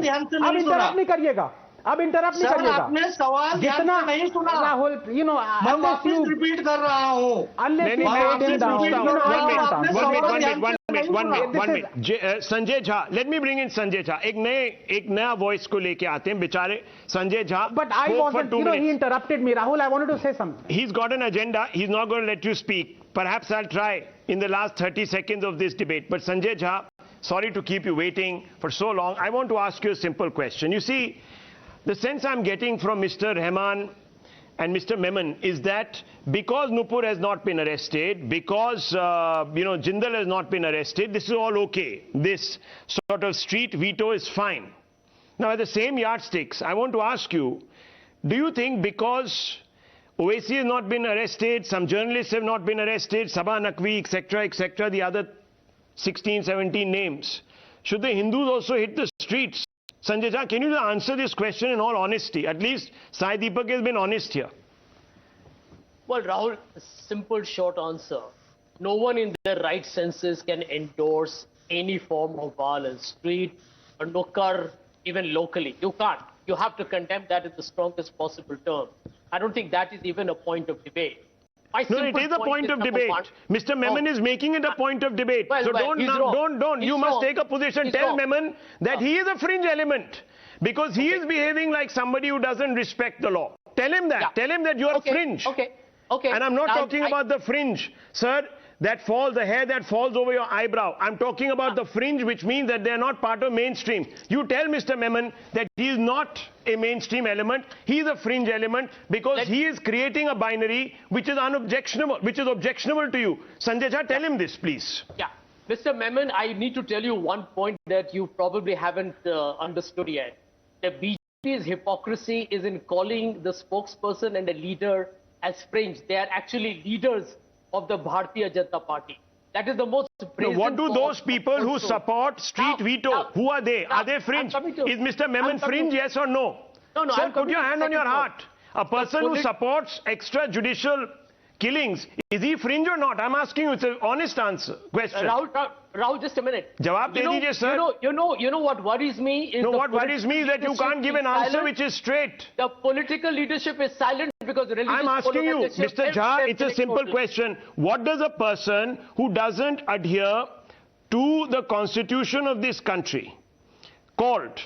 S9: अब इंटरप्ट नहीं करिएगा. अब इंटरप्ट नहीं करिएगा.
S10: आपने सवाल जितना नहीं सुना.
S9: राहुल, you know,
S10: मैं वापस रिपीट कर रहा हूं.
S5: One minute. Sanjay Jha, let me bring in Sanjay Jha. एक नया वॉइस को लेके आते हैं बेचारे Sanjay Jha.
S9: But I wasn't, you know, he interrupted me. Rahul, I wanted to say something.
S5: He's got an agenda. He's not going to let you speak. Perhaps I'll try in the last 30 seconds of this debate. But Sanjay Jha, sorry to keep you waiting for so long. I want to ask you a simple question. You see, the sense I'm getting from Mr. Rahman and Mr. Memon is that because Nupur has not been arrested, because Jindal has not been arrested, this is all okay. This sort of street veto is fine. Now, at the same yardsticks, I want to ask you, do you think because Owaisi has not been arrested, some journalists have not been arrested, Sabha Naqvi, etc., the other 16, 17 names. Should the Hindus also hit the streets? Sanjay Jha, can you answer this question in all honesty? At least Sai Deepak has been honest here.
S14: Well, Rahul, simple short answer. No one in their right senses can endorse any form of violence, street, or nukkar, even locally. You can't. You have to condemn that in the strongest possible term. I don't think that is even a point of debate.
S5: No, it is a point of debate. Mr. Memon is making it a point of debate. So don't. You must take a position. Tell Memon that he is a fringe element because he is behaving like somebody who doesn't respect the law. Tell him that. Yeah. Tell him that you are fringe.
S14: Okay.
S5: And I'm not talking about the fringe, sir, that falls, the hair that falls over your eyebrow. I'm talking about the fringe, which means that they're not part of mainstream. You tell Mr. Memon that he is not a mainstream element. He is a fringe element because he is creating a binary which is unobjectionable, which is objectionable to you. Sanjay Jha, tell him this, please.
S14: Yeah. Mr. Memon, I need to tell you one point that you probably haven't understood yet. The BJP's hypocrisy is in calling the spokesperson and the leader as fringe. They are actually leaders of the Bharatiya Janata Party. That is the most brazen.
S5: What do those people who support street veto, who are they? Are they fringe? Is Mr. Memon fringe, yes or no?
S14: No.
S5: Sir, put your hand on your heart. A person who supports extrajudicial killings, is he fringe or not? I'm asking you, it's an honest answer. Question.
S14: Rahul, just a minute.
S5: Jawab de dijiye, sir.
S14: You know what worries me is...
S5: No, what worries me is that you can't give an answer which is straight.
S14: The political leadership is silent because religious...
S5: I'm asking you, Mr. Jha, it's a simple question. What does a person who doesn't adhere to the constitution of this country called,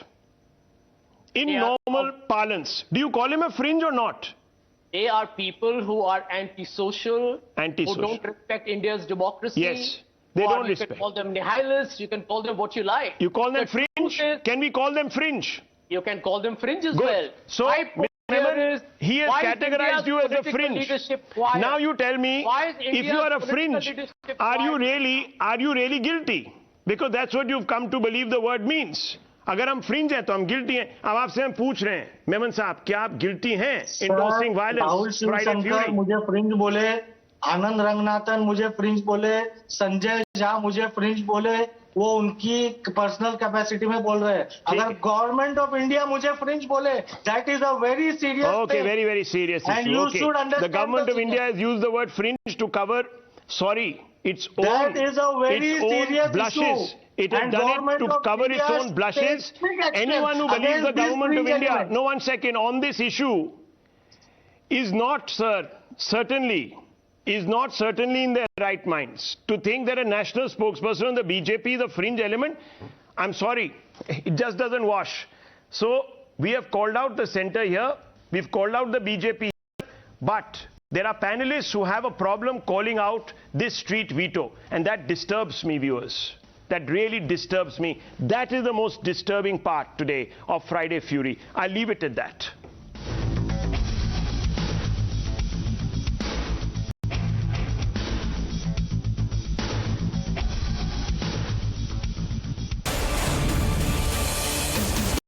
S5: in normal parlance, do you call him a fringe or not?
S14: They are people who are antisocial, who don't respect India's democracy.
S5: Yes, they don't respect.
S14: You can call them nihilists, you can call them what you like.
S5: You call them fringe? Can we call them fringe?
S14: You can call them fringe as
S5: well.
S14: Good.
S5: So, Memon, he has categorized you as a fringe. Now you tell me, if you are a fringe, are you really guilty? Because that's what you've come to believe the word means. अगर हम fringe हैं तो हम guilty हैं. अब आपसे हम पूछ रहे हैं, मेमन साहब, क्या आप गिल्टी हैं endorsing violence?
S10: राहुल शिवशंकर मुझे फ्रिंज बोले, आनंद रंगनाथन मुझे फ्रिंज बोले, संजय झा मुझे फ्रिंज बोले, वो उनकी पर्सनल कैपेसिटी में बोल रहे हैं. अगर गवर्नमेंट ऑफ इंडिया मुझे फ्रिंज बोले, that is a very serious.
S5: Okay, very serious issue. Okay. The government of India has used the word fringe to cover, its own blushes. Issue. It has done it to cover its own blushes. Anyone who believes the government of India, no, 1 second, on this issue is not, sir, certainly in their right minds. To think that a national spokesperson of the BJP is a fringe element, I'm sorry, it just doesn't wash. So we have called out the centre here, we've called out the BJP here, but there are panelists who have a problem calling out this street veto, and that disturbs me, viewers. That really disturbs me. That is the most disturbing part today of Friday Fury. I'll leave it at that.